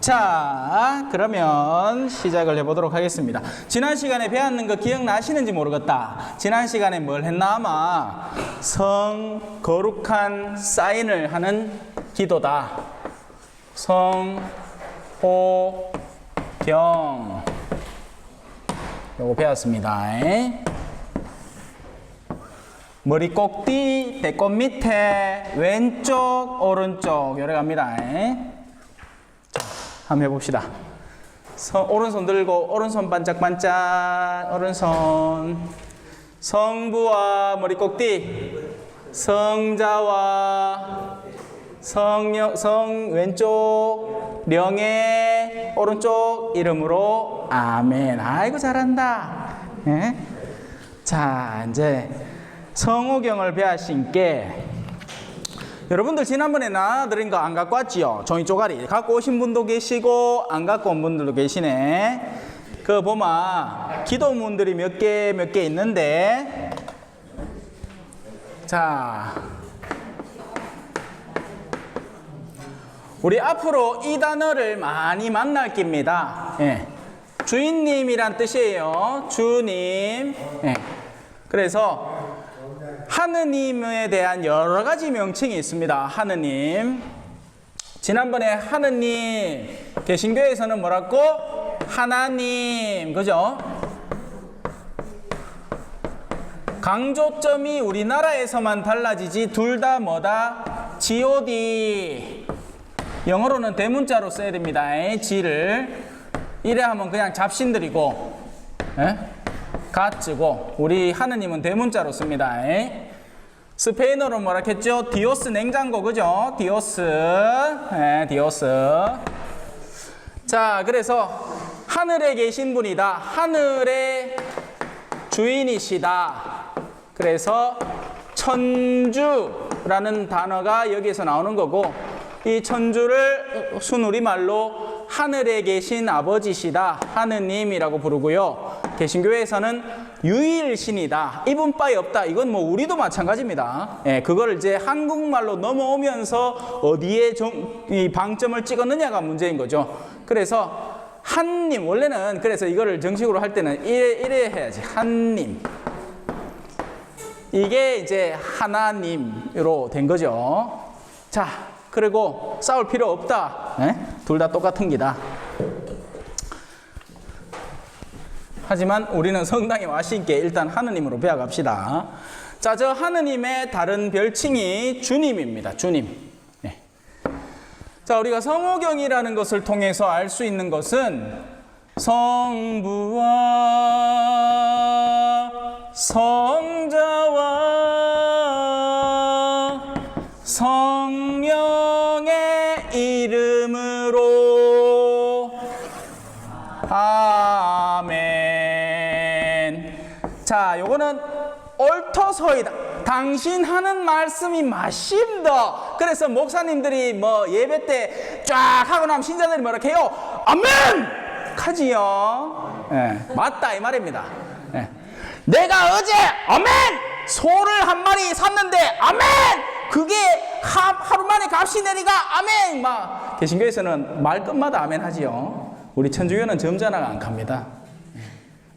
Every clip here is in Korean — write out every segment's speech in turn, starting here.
자, 그러면 시작을 해보도록 하겠습니다. 지난 시간에 배웠는 거 기억나시는지 모르겠다. 지난 시간에 뭘 했나? 아마 거룩한 사인을 하는 기도다. 성호경 요거 배웠습니다. 머리 꼭지, 배꼽 밑에, 왼쪽, 오른쪽 요래 갑니다. 한번 해봅시다. 오른손 들고 오른손 반짝반짝 오른손 성부와 머리 꼭지 성자와 성 왼쪽 령의 오른쪽 이름으로 아멘. 아이고 잘한다. 예? 자 이제 성호경을 배우신 게 여러분들 지난번에 나눠드린 거 안 갖고 왔지요? 종이 쪼가리 갖고 오신 분도 계시고 안 갖고 온 분들도 계시네. 그 보면 기도문들이 몇 개 있는데 자 우리 앞으로 이 단어를 많이 만날 깁니다. 예. 주인님이란 뜻이에요. 주님. 예. 그래서 하느님에 대한 여러 가지 명칭이 있습니다. 하느님. 지난번에 하느님 개신교에서는 뭐라고? 하나님. 그죠? 강조점이 우리나라에서만 달라지지 둘 다 뭐다? G-O-D. 영어로는 대문자로 써야 됩니다. G를. 이래 하면 그냥 잡신들이고 가츠고 우리 하느님은 대문자로 씁니다. 스페인어로 뭐라 했죠? 디오스 냉장고. 그죠? 디오스. 디오스. 자, 그래서 하늘에 계신 분이다. 하늘의 주인이시다. 그래서 천주라는 단어가 여기에서 나오는 거고 이 천주를 순우리말로 하늘에 계신 아버지시다. 하느님이라고 부르고요. 개신교에서는 유일신이다. 이분 바에 없다. 이건 뭐 우리도 마찬가지입니다. 예, 그걸 이제 한국말로 넘어오면서 어디에 이 방점을 찍었느냐가 문제인 거죠. 그래서 한님 원래는 그래서 이거를 정식으로 할 때는 이래 해야지. 한님. 이게 이제 하나님으로 된 거죠. 자, 그리고 싸울 필요 없다. 둘 다 똑같은 기다. 하지만 우리는 성당에 와신께 일단 하느님으로 배워갑시다. 자, 저 하느님의 다른 별칭이 주님입니다. 주님. 네. 자, 우리가 성호경이라는 것을 통해서 알 수 있는 것은 성부와 성자와 성령의 이름으로 아멘. 자, 요거는 옳더소이다. 당신 하는 말씀이 맞습니다. 그래서 목사님들이 뭐 예배 때 쫙 하고 나면 신자들이 뭐라 해요? 아멘! 하지요. 예, 맞다 이 말입니다. 예. 내가 어제 아멘! 소를 한 마리 샀는데 아멘! 그게 하루 만에 값이 내리가 아멘! 막 개신교에서는 말끝마다 아멘 하지요. 우리 천주교는 점잖아가 안 갑니다.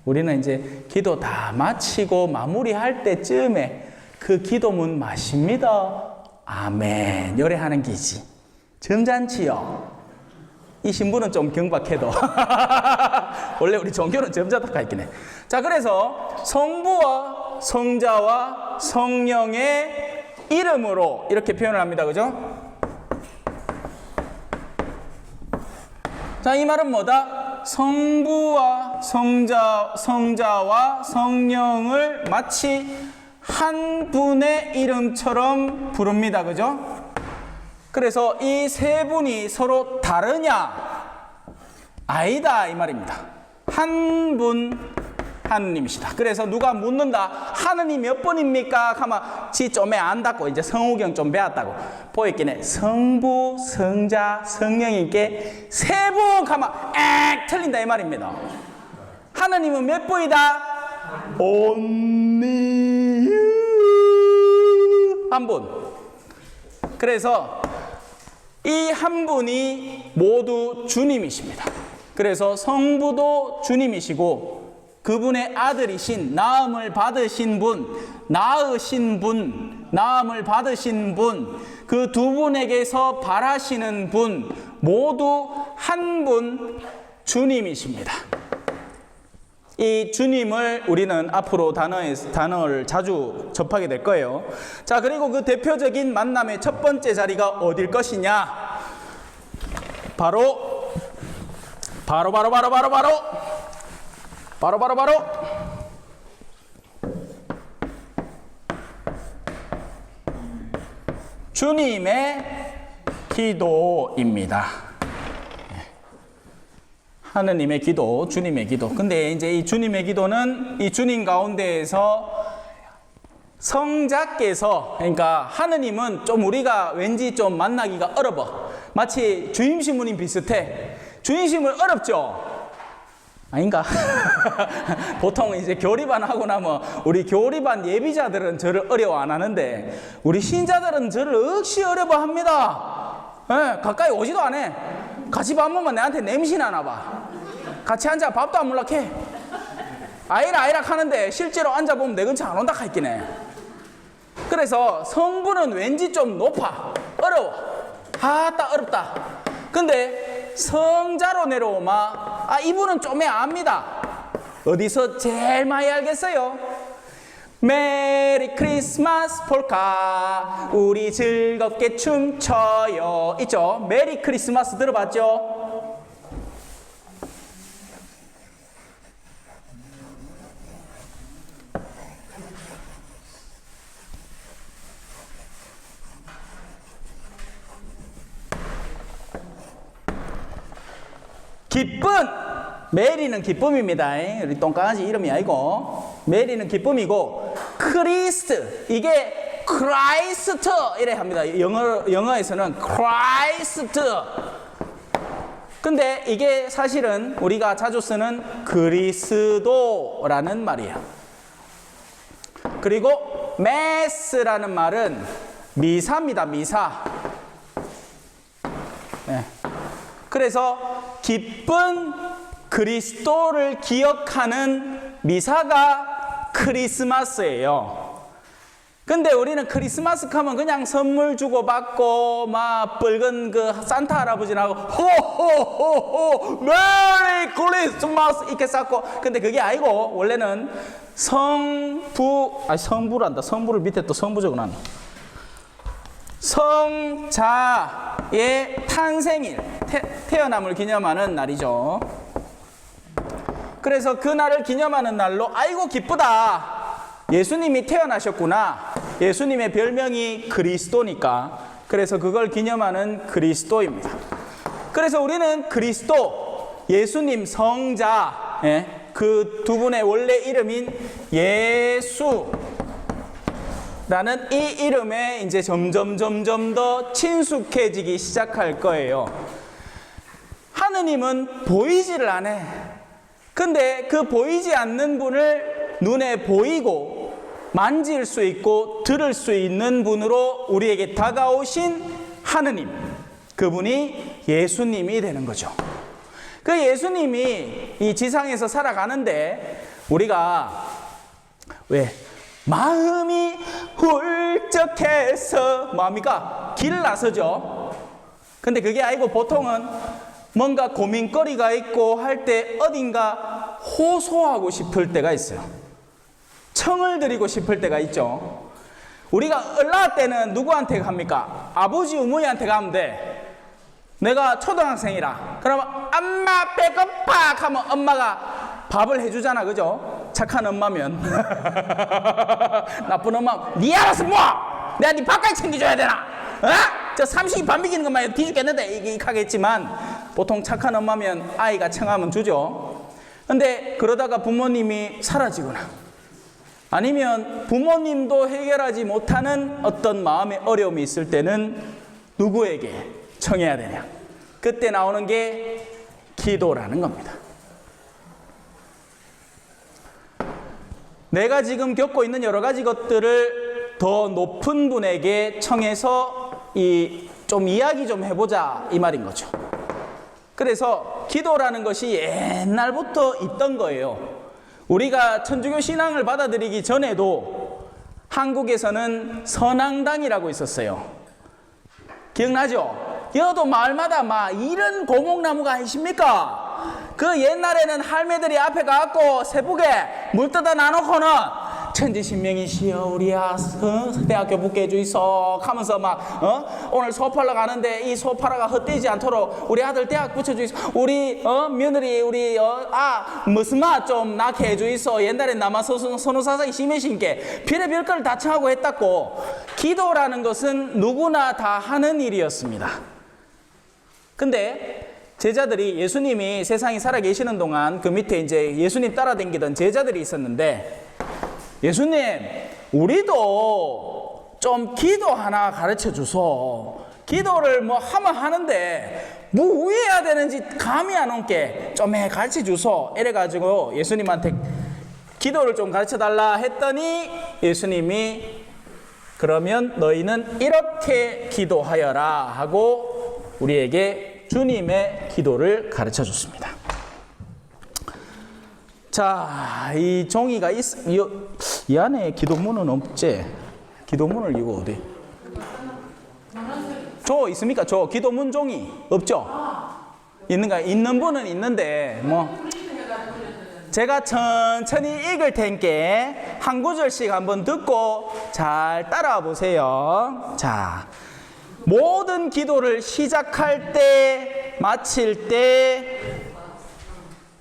우리는 이제 기도 다 마치고 마무리할 때쯤에 그 기도문 마십니다. 아멘. 요래하는 기지. 점잖지요. 이 신부는 좀 경박해도 원래 우리 종교는 점잖다가 있긴 해. 자, 그래서 성부와 성자와 성령의 이름으로 이렇게 표현을 합니다. 그죠? 자, 이 말은 뭐다? 성부와 성자와 성령을 마치 한 분의 이름처럼 부릅니다. 그죠? 그래서 이 세 분이 서로 다르냐? 아니다 이 말입니다. 한 분 하느님이시다. 그래서 누가 묻는다. 하느님 몇 번입니까? 하면 지 좀에 안다고 이제 성호경 좀 배웠다고 보였긴 해. 성부, 성자, 성령님께 세 분 하면 틀린다 이 말입니다. 하느님은 몇 분이다? only you 한 분. 그래서 이 한 분이 모두 주님이십니다. 그래서 성부도 주님이시고 그분의 아들이신 나음을 받으신 분, 낳으신 분, 나음을 받으신 분, 그 두 분에게서 발하시는 분 모두 한 분 주님이십니다. 이 주님을 우리는 앞으로 단어를 자주 접하게 될 거예요. 자, 그리고 그 대표적인 만남의 첫 번째 자리가 어딜 것이냐? 바로 주님의 기도입니다. 하느님의 기도, 주님의 기도. 근데 이제 이 주님의 기도는 이 주님 가운데에서 성자께서, 그러니까 하느님은 좀 우리가 왠지 좀 만나기가 어려워. 마치 주임신부님 비슷해. 주임신부 어렵죠? 아닌가? 보통 이제 교리반 하고 나면 우리 교리반 예비자들은 저를 어려워 안 하는데 우리 신자들은 저를 억시 어려워합니다. 네, 가까이 오지도 안 해. 같이 밥 먹으면 내한테 냄새나나 봐. 같이 앉아 밥도 안 물락해. 아이락 하는데 실제로 앉아보면 내 근처 안 온다 했긴 해. 그래서 성부는 왠지 좀 높아. 어려워. 아따 어렵다. 근데 성자로 내려오마 이분은 좀 압니다. 어디서 제일 많이 알겠어요? 메리 크리스마스 폴카 우리 즐겁게 춤춰요 있죠? 메리 크리스마스 들어봤죠? 기쁨! 메리는 기쁨입니다. 우리 똥강아지 이름이 아니고 메리는 기쁨이고 크리스트 이게 크라이스트 이래 합니다. 영어에서는 크라이스트. 근데 이게 사실은 우리가 자주 쓰는 그리스도라는 말이에요. 그리고 메스라는 말은 미사입니다. 미사. 네. 그래서 기쁜 그리스도를 기억하는 미사가 크리스마스예요. 근데 우리는 크리스마스 하면 그냥 선물 주고받고 막 붉은 그 산타 할아버지하고 호호호호 메리 크리스마스 이렇게 쌓고 근데 그게 아니고 원래는 성부란다. 성부를 밑에 또 성부 적어놨네. 성자의 탄생일, 태어남을 기념하는 날이죠. 그래서 그 날을 기념하는 날로 아이고 기쁘다. 예수님이 태어나셨구나. 예수님의 별명이 그리스도니까. 그래서 그걸 기념하는 그리스도입니다. 그래서 우리는 그리스도, 예수님 성자, 그 두 분의 원래 이름인 예수 라는 이 이름에 이제 점점 더 친숙해지기 시작할 거예요. 하느님은 보이지를 않아. 근데 그 보이지 않는 분을 눈에 보이고 만질 수 있고 들을 수 있는 분으로 우리에게 다가오신 하느님, 그분이 예수님이 되는 거죠. 그 예수님이 이 지상에서 살아가는데 우리가 왜? 마음이 울적해서 뭐합니까? 길 나서죠. 근데 그게 아니고 보통은 뭔가 고민거리가 있고 할 때 어딘가 호소하고 싶을 때가 있어요. 청을 드리고 싶을 때가 있죠. 우리가 얼라 때는 누구한테 갑니까? 아버지 어머니한테 가면 돼. 내가 초등학생이라 그러면 엄마 배고파 하면 엄마가 밥을 해주잖아. 그죠? 착한 엄마면 나쁜 엄마 니 알아서 뭐 내가 니 밥까지 챙겨줘야 되나? 어? 저 삼식이 밥 먹이는 것만 뒤죽겠는데 이게 하겠지만 보통 착한 엄마면 아이가 청하면 주죠. 근데 그러다가 부모님이 사라지거나 아니면 부모님도 해결하지 못하는 어떤 마음의 어려움이 있을 때는 누구에게 청해야 되냐? 그때 나오는 게 기도라는 겁니다. 내가 지금 겪고 있는 여러 가지 것들을 더 높은 분에게 청해서 이 좀 이야기 좀 해보자 이 말인 거죠. 그래서 기도라는 것이 옛날부터 있던 거예요. 우리가 천주교 신앙을 받아들이기 전에도 한국에서는 선앙당이라고 있었어요. 기억나죠? 여도 마을마다 막 이런 고목나무가 아니십니까? 그 옛날에는 할매들이 앞에 가갖고 새벽에 물 떠다 놔놓고는 천지신명이시여 우리 대학교 붙게 해주이소 하면서 막 오늘 수업하러 가는데 이 수업하러가 헛되지 않도록 우리 아들 대학 붙여주이소, 우리 며느리 우리 무슨 마 좀 낳게 해주이소. 옛날엔 남아 선호사상이 심해신게 별의별 걸 다 청하고 했다고. 기도라는 것은 누구나 다 하는 일이었습니다. 근데 제자들이, 예수님이 세상에 살아계시는 동안 그 밑에 이제 예수님 따라다니던 제자들이 있었는데, 예수님 우리도 좀 기도 하나 가르쳐 주소. 기도를 뭐 하면 하는데 뭐 왜 해야 되는지 감이 안 온게 좀 가르쳐 주소. 이래가지고 예수님한테 기도를 좀 가르쳐 달라 했더니 예수님이 그러면 너희는 이렇게 기도하여라 하고 우리에게 주님의 기도를 가르쳐 줬습니다. 자, 이 종이가 이 안에 기도문은 없지? 기도문을 이거 어디? 저 있습니까? 저 기도문 종이 없죠? 있는가? 있는 분은 있는데 뭐 제가 천천히 읽을 테니까 한 구절씩 한번 듣고 잘 따라와 보세요. 자, 모든 기도를 시작할 때, 마칠 때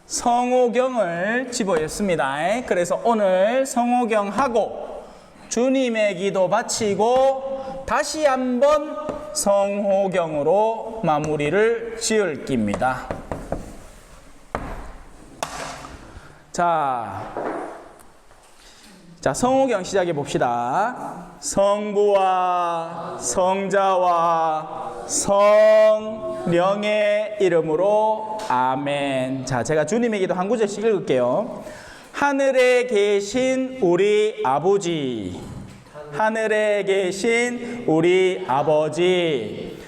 성호경을 집어였습니다. 그래서 오늘 성호경 하고 주님의 기도 바치고 다시 한번 성호경으로 마무리를 지을 깁니다. 자, 성호경 시작해 봅시다. 성부와 성자와 성령의 이름으로 아멘. 자, 제가 주님의 기도 한 구절씩 읽을게요. 하늘에 계신 우리 아버지, 하늘에 계신 우리 아버지,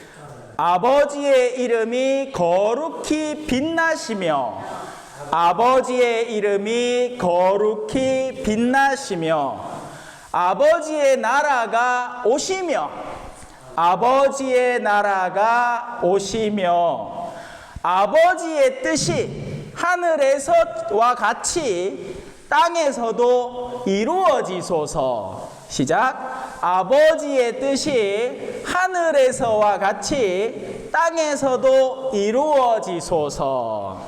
아버지의 이름이 거룩히 빛나시며, 아버지의 이름이 거룩히 빛나시며, 아버지의 나라가 오시며, 아버지의 나라가 오시며, 아버지의 뜻이 하늘에서와 같이 땅에서도 이루어지소서. 시작. 아버지의 뜻이 하늘에서와 같이 땅에서도 이루어지소서.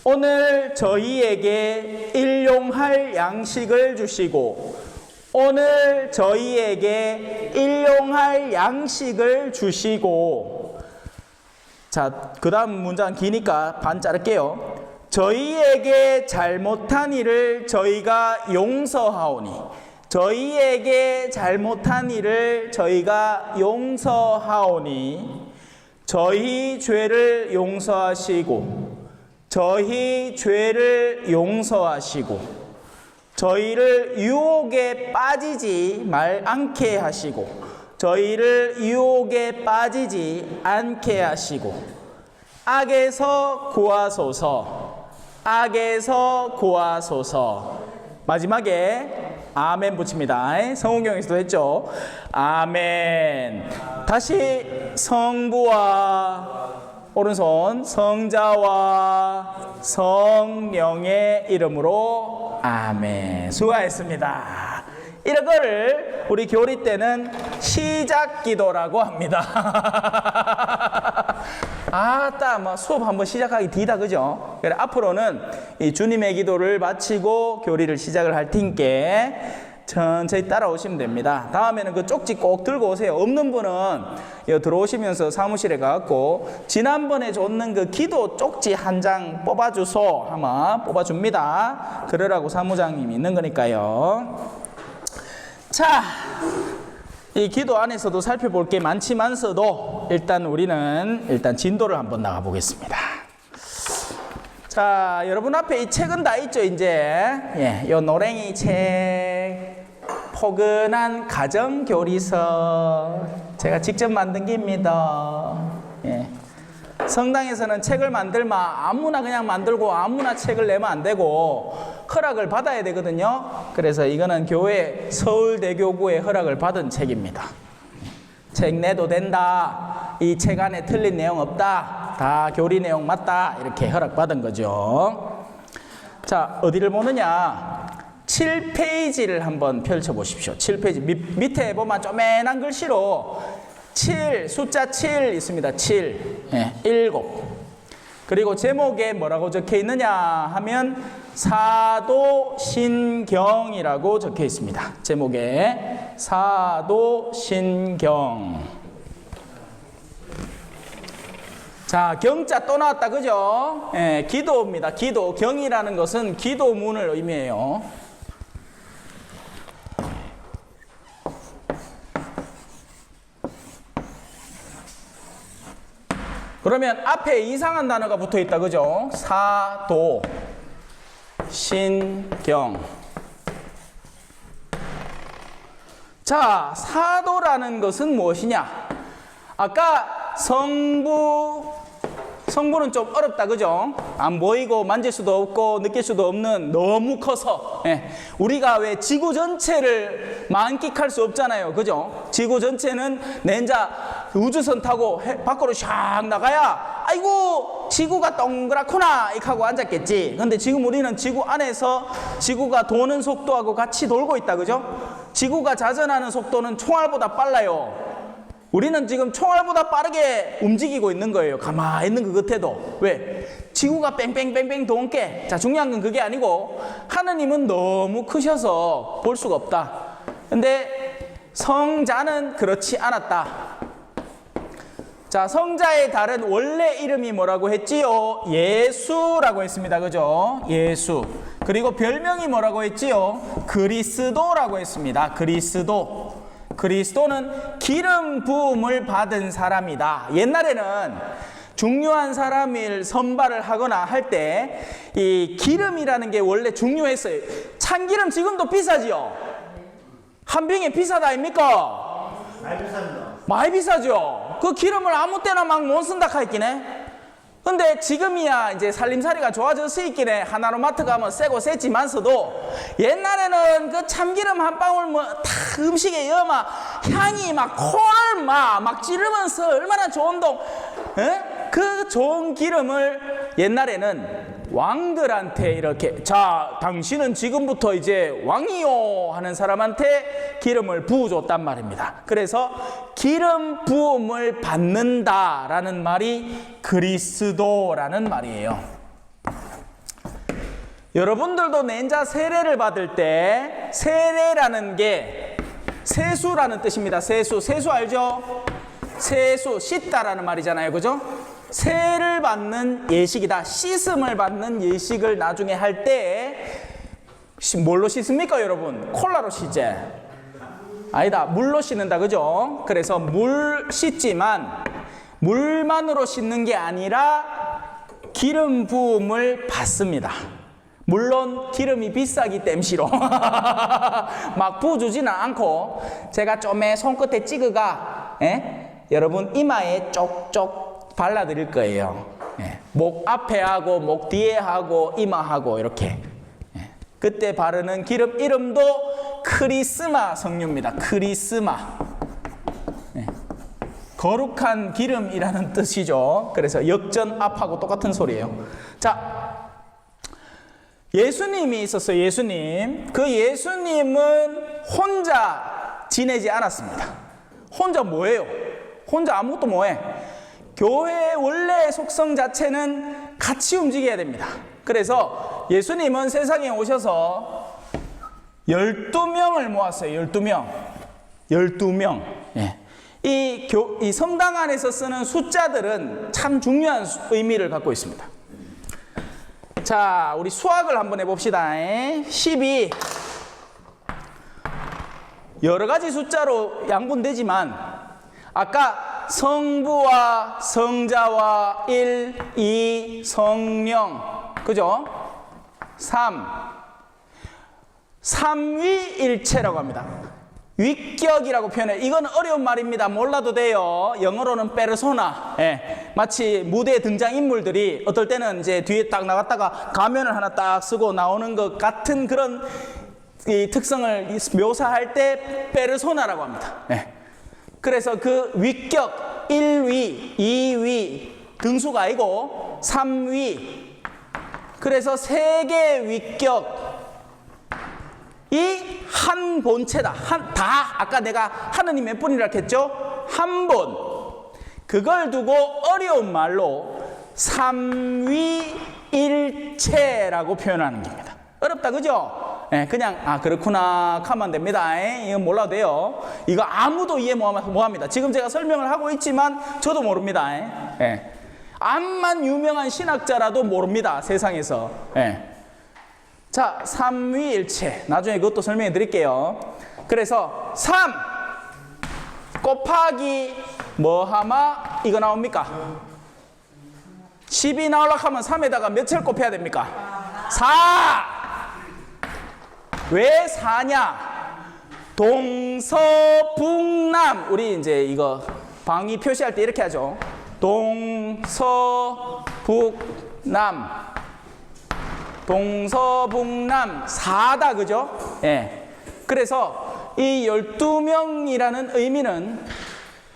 오늘 저희에게 일용할 양식을 주시고, 오늘 저희에게 일용할 양식을 주시고. 자, 그 다음 문장 기니까 반 자를게요. 저희에게 잘못한 일을 저희가 용서하오니, 저희에게 잘못한 일을 저희가 용서하오니, 저희 죄를 용서하시고, 저희 죄를 용서하시고, 저희를 유혹에 빠지지 않게 하시고, 저희를 유혹에 빠지지 않게 하시고, 악에서 구하소서, 악에서 구하소서. 마지막에 아멘 붙입니다. 성호경에서도 했죠. 아멘. 다시 성부와 오른손 성자와 성령의 이름으로 아멘. 수고하셨습니다. 이런 거를 우리 교리 때는 시작 기도라고 합니다. 딱 수업 한번 시작하기 뒤다, 그죠? 그래, 앞으로는 이 주님의 기도를 마치고 교리를 시작을 할 테니까 천천히 따라오시면 됩니다. 다음에는 그 쪽지 꼭 들고 오세요. 없는 분은 들어오시면서 사무실에 가갖고 지난번에 줬는 그 기도 쪽지 한 장 뽑아주소 하면 뽑아줍니다. 그러라고 사무장님이 있는 거니까요. 자, 이 기도 안에서도 살펴볼 게 많지만서도 우리는 진도를 한번 나가 보겠습니다. 자, 여러분 앞에 이 책은 다 있죠, 이제. 요 노랭이 책, 포근한 가정교리서. 제가 직접 만든 게입니다. 예. 성당에서는 책을 만들면 아무나 그냥 만들고 아무나 책을 내면 안 되고 허락을 받아야 되거든요. 그래서 이거는 교회 서울대교구의 허락을 받은 책입니다. 책 내도 된다. 이 책 안에 틀린 내용 없다. 다 교리 내용 맞다. 이렇게 허락받은 거죠. 자, 어디를 보느냐? 7페이지를 한번 펼쳐보십시오. 7페이지 밑에 보면 쪼매난 글씨로 7, 숫자 7 있습니다. 7, 7. 그리고 제목에 뭐라고 적혀 있느냐 하면 사도신경이라고 적혀 있습니다. 제목에 사도신경. 자, 경자 또 나왔다, 그죠? 예, 기도입니다. 기도. 경이라는 것은 기도문을 의미해요. 그러면 앞에 이상한 단어가 붙어 있다, 그죠? 사도, 신경. 자, 사도라는 것은 무엇이냐? 아까 성부는 좀 어렵다, 그죠? 안 보이고 만질 수도 없고 느낄 수도 없는, 너무 커서 우리가 왜 지구 전체를 만끽할 수 없잖아요, 그죠? 지구 전체는 낸자 우주선 타고 밖으로 샥 나가야 아이고 지구가 동그랗구나 이렇게 하고 앉았겠지. 근데 지금 우리는 지구 안에서 지구가 도는 속도하고 같이 돌고 있다, 그죠? 지구가 자전하는 속도는 총알보다 빨라요. 우리는 지금 총알보다 빠르게 움직이고 있는 거예요. 가만히 있는 그 겉에도. 왜? 지구가 뺑뺑뺑뺑 도는게. 자, 중요한 건 그게 아니고 하느님은 너무 크셔서 볼 수가 없다. 근데 성자는 그렇지 않았다. 자, 성자의 다른 원래 이름이 뭐라고 했지요? 예수라고 했습니다. 그죠? 예수. 그리고 별명이 뭐라고 했지요? 그리스도라고 했습니다. 그리스도. 그리스도는 기름 부음을 받은 사람이다. 옛날에는 중요한 사람을 선발을 하거나 할 때 이 기름이라는 게 원래 중요했어요. 참기름 지금도 비싸지요? 한 병에 비싸다 아닙니까? 많이 비쌉니다. 많이 비싸죠? 그 기름을 아무 때나 막 못 쓴다 하였기네. 근데 지금이야 이제 살림살이가 좋아져서 있기네. 하나로마트 가면 새고 셌지만서도 옛날에는 그 참기름 한 방울 뭐 다 음식에 여마 향이 막 콜 막 찌르면서 얼마나 좋은 그 좋은 기름을 옛날에는 왕들한테 이렇게, 자, 당신은 지금부터 이제 왕이요 하는 사람한테 기름을 부어줬단 말입니다. 그래서 기름 부음을 받는다라는 말이 그리스도라는 말이에요. 여러분들도 낸자 세례를 받을 때 세례라는 게 세수라는 뜻입니다. 세수 알죠? 세수, 씻다라는 말이잖아요, 그죠? 세를 받는 예식이다. 씻음을 받는 예식을 나중에 할 때 뭘로 씻습니까, 여러분? 콜라로 씻지? 아니다, 물로 씻는다, 그죠? 그래서 물 씻지만 물만으로 씻는 게 아니라 기름 부음을 받습니다. 물론 기름이 비싸기 땜시로 막 부어주지는 않고 제가 좀에 손끝에 찍어가 여러분 이마에 쪽쪽 발라드릴 거예요. 목 앞에 하고 목 뒤에 하고 이마하고 이렇게. 그때 바르는 기름 이름도 크리스마 성류입니다. 크리스마. 거룩한 기름이라는 뜻이죠. 그래서 역전 앞하고 똑같은 소리예요. 자, 예수님이 있었어요. 예수님. 그 예수님은 혼자 지내지 않았습니다. 혼자 뭐예요? 혼자 아무것도 뭐해? 교회의 원래 속성 자체는 같이 움직여야 됩니다. 그래서 예수님은 세상에 오셔서 12명을 모았어요. 12명. 12명. 이 성당 안에서 쓰는 숫자들은 참 중요한 의미를 갖고 있습니다. 자, 우리 수학을 한번 해봅시다. 12. 여러 가지 숫자로 양분되지만 아까 성부와 성자와 1, 2, 성령, 그죠? 3. 삼위일체라고 합니다. 위격이라고 표현해요. 이건 어려운 말입니다. 몰라도 돼요. 영어로는 페르소나. 예. 마치 무대 등장인물들이 어떨 때는 이제 뒤에 딱 나갔다가 가면을 하나 딱 쓰고 나오는 것 같은 그런 이 특성을 묘사할 때 페르소나라고 합니다. 예. 그래서 그 위격 1위, 2위 등수가 아니고 3위. 그래서 세 개의 위격 이 한 본체다. 다 아까 내가 하느님 몇 분이라 했죠? 한 분. 그걸 두고 어려운 말로 삼위일체라고 표현하는 겁니다. 어렵다 그죠? 네, 그냥 그렇구나 하면 됩니다. 이건 몰라도 돼요. 이거 아무도 이해 못합니다. 지금 제가 설명을 하고 있지만 저도 모릅니다. 네. 암만 유명한 신학자라도 모릅니다. 세상에서. 네. 자, 삼위일체. 나중에 그것도 설명해 드릴게요. 그래서 3 곱하기 뭐하마 이거 나옵니까? 10이 나오려고 하면 3에다가 몇을 곱해야 됩니까? 4. 왜 4냐? 동서북남. 우리 이제 이거 방위 표시할 때 이렇게 하죠. 동서북남. 동서북남 4다 그죠? 예. 그래서 이 12명이라는 의미는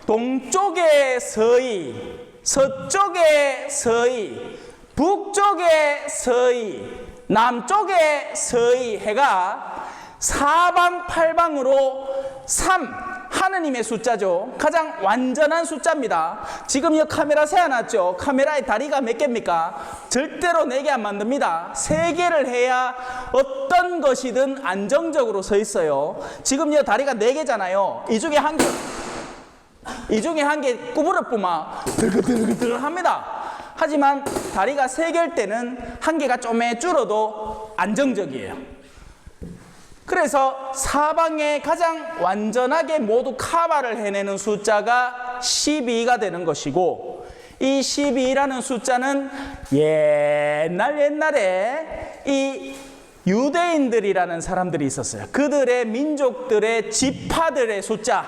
동쪽의 서희, 서쪽의 서희, 북쪽의 서희, 남쪽의 서희 해가 사방팔방으로 3 하느님의 숫자죠. 가장 완전한 숫자입니다. 지금 이 카메라 세워놨죠. 카메라의 다리가 몇 개입니까? 절대로 4개 안 만듭니다. 3개를 해야 어떤 것이든 안정적으로 서 있어요. 지금 이 다리가 4개잖아요. 이 중에 한 개 구부러쁘면 들글들글 합니다. 하지만 다리가 3개일 때는 한 개가 좀 줄어도 안정적이에요. 그래서 사방에 가장 완전하게 모두 커버를 해내는 숫자가 12가 되는 것이고, 이 12라는 숫자는 옛날에 이 유대인들이라는 사람들이 있었어요. 그들의 민족들의 지파들의 숫자,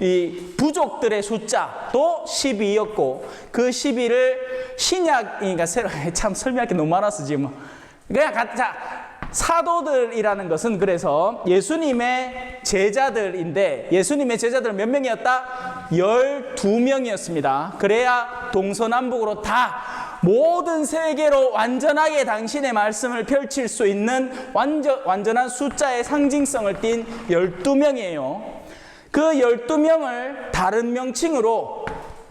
이 부족들의 숫자도 12였고, 그 12를 신약이니까 참 설명할 게 너무 많았어 지금. 그냥 사도들이라는 것은 그래서 예수님의 제자들인데, 예수님의 제자들은 몇 명이었다? 12명이었습니다. 그래야 동서남북으로 다 모든 세계로 완전하게 당신의 말씀을 펼칠 수 있는 완전한 숫자의 상징성을 띤 12명이에요. 그 12명을 다른 명칭으로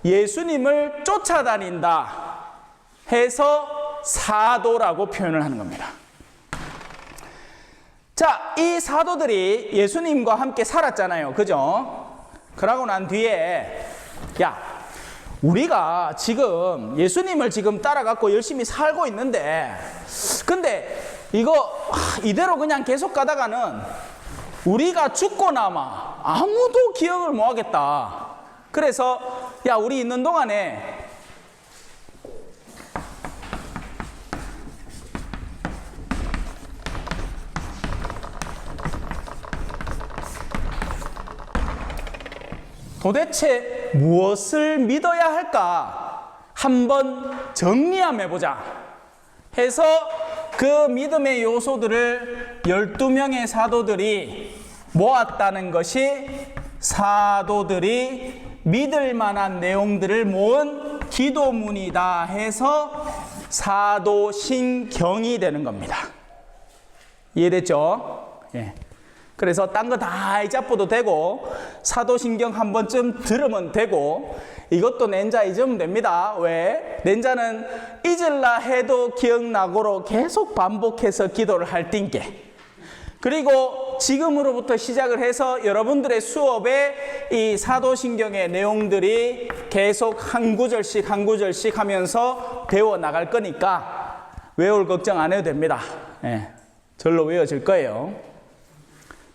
예수님을 쫓아다닌다 해서 사도라고 표현을 하는 겁니다. 자, 이 사도들이 예수님과 함께 살았잖아요. 그죠? 그러고 난 뒤에, 우리가 지금 예수님을 지금 따라갖고 열심히 살고 있는데, 근데 이거 이대로 그냥 계속 가다가는 우리가 죽고 나마 아무도 기억을 못 하겠다. 그래서, 우리 있는 동안에 도대체 무엇을 믿어야 할까 한번 정리 한번 해보자 해서 그 믿음의 요소들을 12명의 사도들이 모았다는 것이 사도들이 믿을 만한 내용들을 모은 기도문이다 해서 사도신경이 되는 겁니다. 이해됐죠? 예. 그래서 딴 거 다 잊어버도 되고 사도신경 한 번쯤 들으면 되고, 이것도 낸자 잊으면 됩니다. 왜? 낸자는 잊을라 해도 기억나고로 계속 반복해서 기도를 할 띵게. 그리고 지금으로부터 시작을 해서 여러분들의 수업에 이 사도신경의 내용들이 계속 한 구절씩 한 구절씩 하면서 배워 나갈 거니까 외울 걱정 안 해도 됩니다. 절로 외워질 거예요.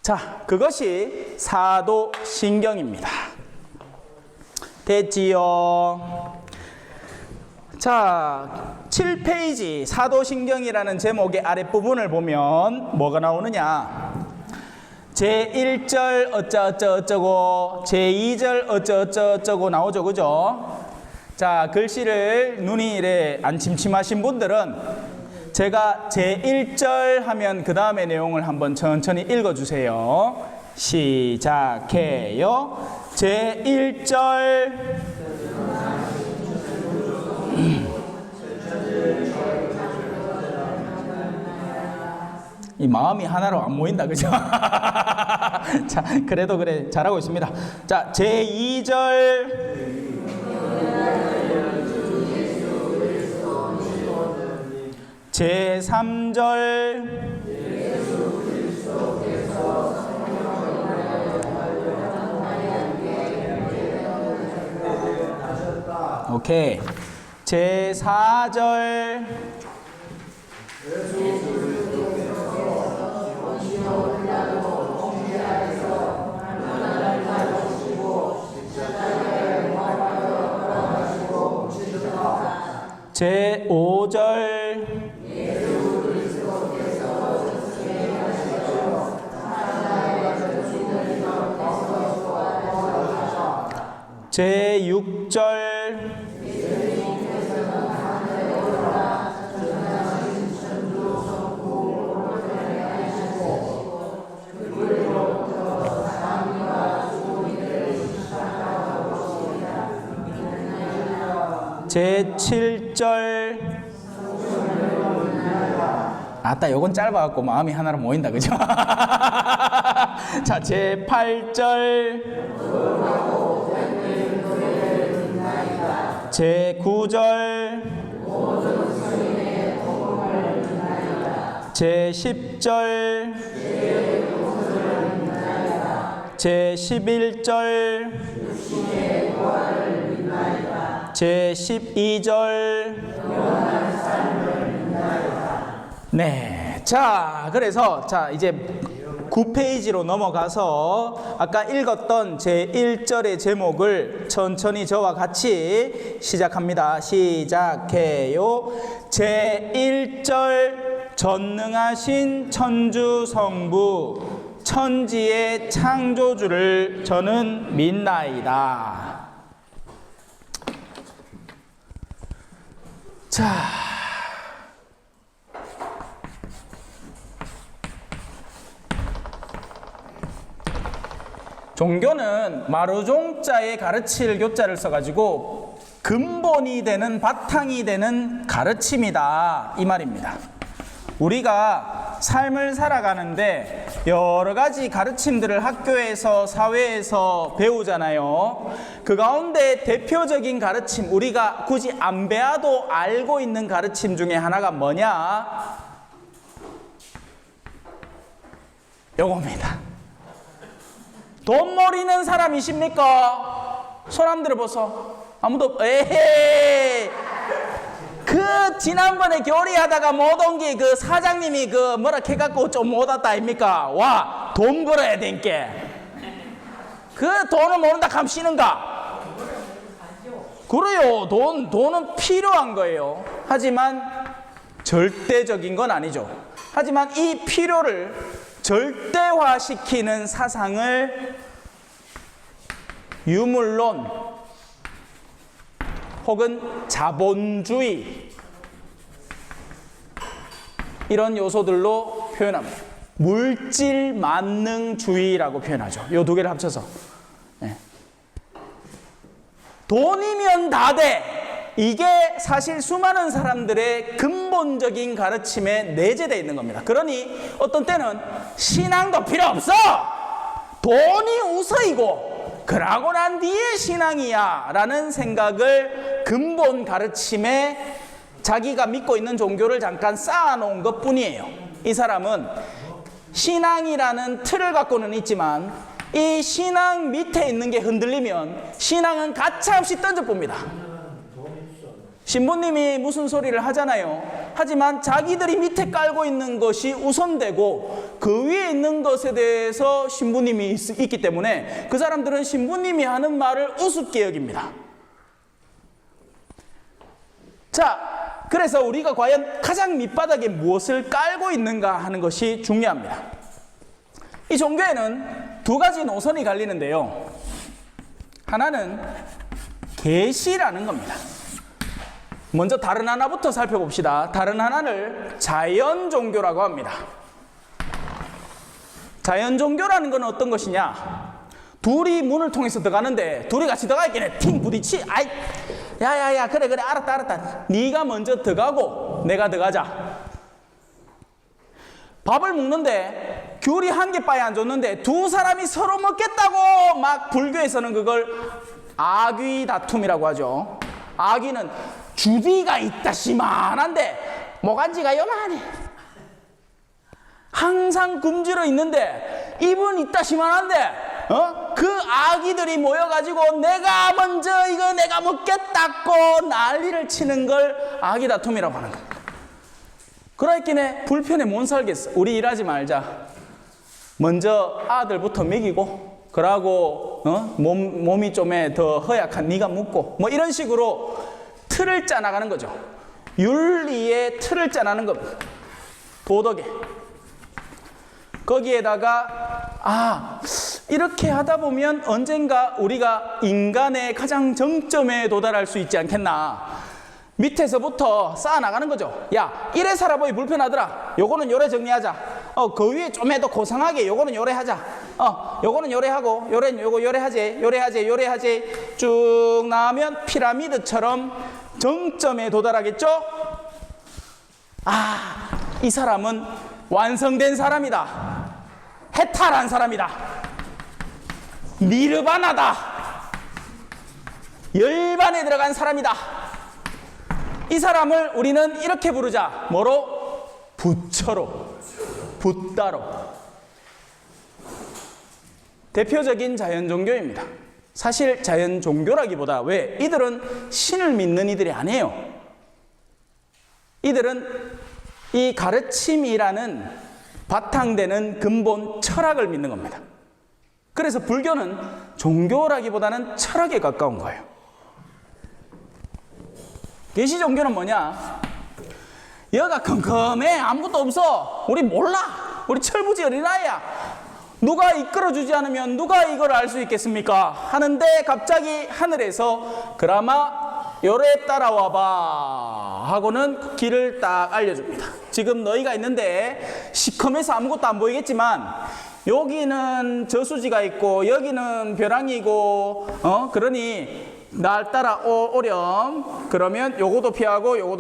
자, 그것이 사도신경입니다. 됐지요? 자, 7페이지 사도신경이라는 제목의 아랫부분을 보면 뭐가 나오느냐? 제1절 어쩌어쩌고 제2절 어쩌어쩌고 나오죠. 그죠? 자, 글씨를 눈이 이래 안 침침하신 분들은 제가 제1절 하면 그 다음의 내용을 한번 천천히 읽어주세요. 시작해요. 제1절 이 마음이 하나로 안 모인다. 그죠? 자, 그래도 그래 잘하고 있습니다. 자, 제2절 제3절 오케이. 제4절 제5절 제6절 제7절 아따 요건 짧아갖고 마음이 하나로 모인다. 그죠? 자, 제8절 제9절 제10절 제11절 제12절 네. 자, 그래서 자 이제 9페이지로 넘어가서 아까 읽었던 제1절의 제목을 천천히 저와 같이 시작합니다. 시작해요. 제1절 전능하신 천주성부 천지의 창조주를 저는 믿나이다. 자, 종교는 마루종자에 가르칠 교자를 써가지고 근본이 되는 바탕이 되는 가르침이다 이 말입니다. 우리가 삶을 살아가는데 여러 가지 가르침들을 학교에서 사회에서 배우잖아요. 그 가운데 대표적인 가르침, 우리가 굳이 안 배워도 알고 있는 가르침 중에 하나가 뭐냐? 요겁니다. 돈 모리는 사람이십니까? 손 한번 들어보소. 아무도 에헤이. 그 지난번에 교리하다가 못 온 게 그 사장님이 그 뭐라 해갖고 좀 못 왔다 아닙니까? 와, 돈 벌어야 된게. 그 돈을 모른다 하면 쉬는가? 그래요. 돈은 필요한 거예요. 하지만 절대적인 건 아니죠. 하지만 이 필요를 절대화시키는 사상을 유물론 혹은 자본주의 이런 요소들로 표현합니다. 물질 만능주의라고 표현하죠. 이 두 개를 합쳐서. 네. 돈이면 다 돼. 이게 사실 수많은 사람들의 근본적인 가르침에 내재되어 있는 겁니다. 그러니 어떤 때는 신앙도 필요 없어. 돈이 우선이고 그러고 난 뒤에 신앙이야 라는 생각을 근본 가르침에 자기가 믿고 있는 종교를 잠깐 쌓아놓은 것 뿐이에요. 이 사람은 신앙이라는 틀을 갖고는 있지만 이 신앙 밑에 있는 게 흔들리면 신앙은 가차없이 던져봅니다. 신부님이 무슨 소리를 하잖아요. 하지만 자기들이 밑에 깔고 있는 것이 우선되고 그 위에 있는 것에 대해서 신부님이 있기 때문에 그 사람들은 신부님이 하는 말을 우습게 여깁니다. 자, 그래서 우리가 과연 가장 밑바닥에 무엇을 깔고 있는가 하는 것이 중요합니다. 이 종교에는 두 가지 노선이 갈리는데요. 하나는 계시라는 겁니다. 먼저 다른 하나부터 살펴봅시다. 다른 하나를 자연 종교라고 합니다. 자연 종교라는 건 어떤 것이냐? 둘이 문을 통해서 들어가는데 둘이 같이 들어가 있겠네. 팅 부딪히. 아이, 야야야, 그래 알았다. 네가 먼저 들어가고 내가 들어가자. 밥을 먹는데 귤이 한 개밖에 안 줬는데 두 사람이 서로 먹겠다고 막 불교에서는 그걸 아귀 다툼이라고 하죠. 아귀는 주디가 있다시만한데 모간지가 요만해. 항상 굶주려 있는데 입은 있다시만한데 그 아기들이 모여가지고 내가 먼저 이거 내가 먹겠다고 난리를 치는 걸 아기 다툼이라고 하는 겁니다. 그러있기에 불편해 못 살겠어. 우리 일하지 말자. 먼저 아들부터 먹이고 그러고 몸이 좀 더 허약한 네가 묵고 뭐 이런 식으로 틀을 짜나가는 거죠. 윤리의 틀을 짜나는 겁니다. 도덕에. 거기에다가 이렇게 하다 보면 언젠가 우리가 인간의 가장 정점에 도달할 수 있지 않겠나. 밑에서부터 쌓아나가는 거죠. 야, 이래 살아보이 불편하더라. 요거는 요래 정리하자. 그 위에 좀 더 고상하게 요거는 요래 하자. 요거는 요래 하고 요래는 요거 요래 하지. 쭉 나가면 피라미드처럼 정점에 도달하겠죠? 이 사람은 완성된 사람이다. 해탈한 사람이다. 니르바나다. 열반에 들어간 사람이다. 이 사람을 우리는 이렇게 부르자. 뭐로? 부처로. 붓다로. 대표적인 자연 종교입니다. 사실 자연 종교라기보다 왜? 이들은 신을 믿는 이들이 아니에요. 이들은 이 가르침이라는 바탕되는 근본 철학을 믿는 겁니다. 그래서 불교는 종교라기보다는 철학에 가까운 거예요. 계시 종교는 뭐냐? 여가 컴컴해. 아무것도 없어. 우리 몰라. 우리 철부지 어린아이야. 누가 이끌어주지 않으면 누가 이걸 알 수 있겠습니까? 하는데 갑자기 하늘에서 그라마 요래 따라와봐 하고는 길을 딱 알려줍니다. 지금 너희가 있는데 시커매서 아무것도 안 보이겠지만 여기는 저수지가 있고 여기는 벼랑이고 그러니 날 따라 오렴. 그러면 요것도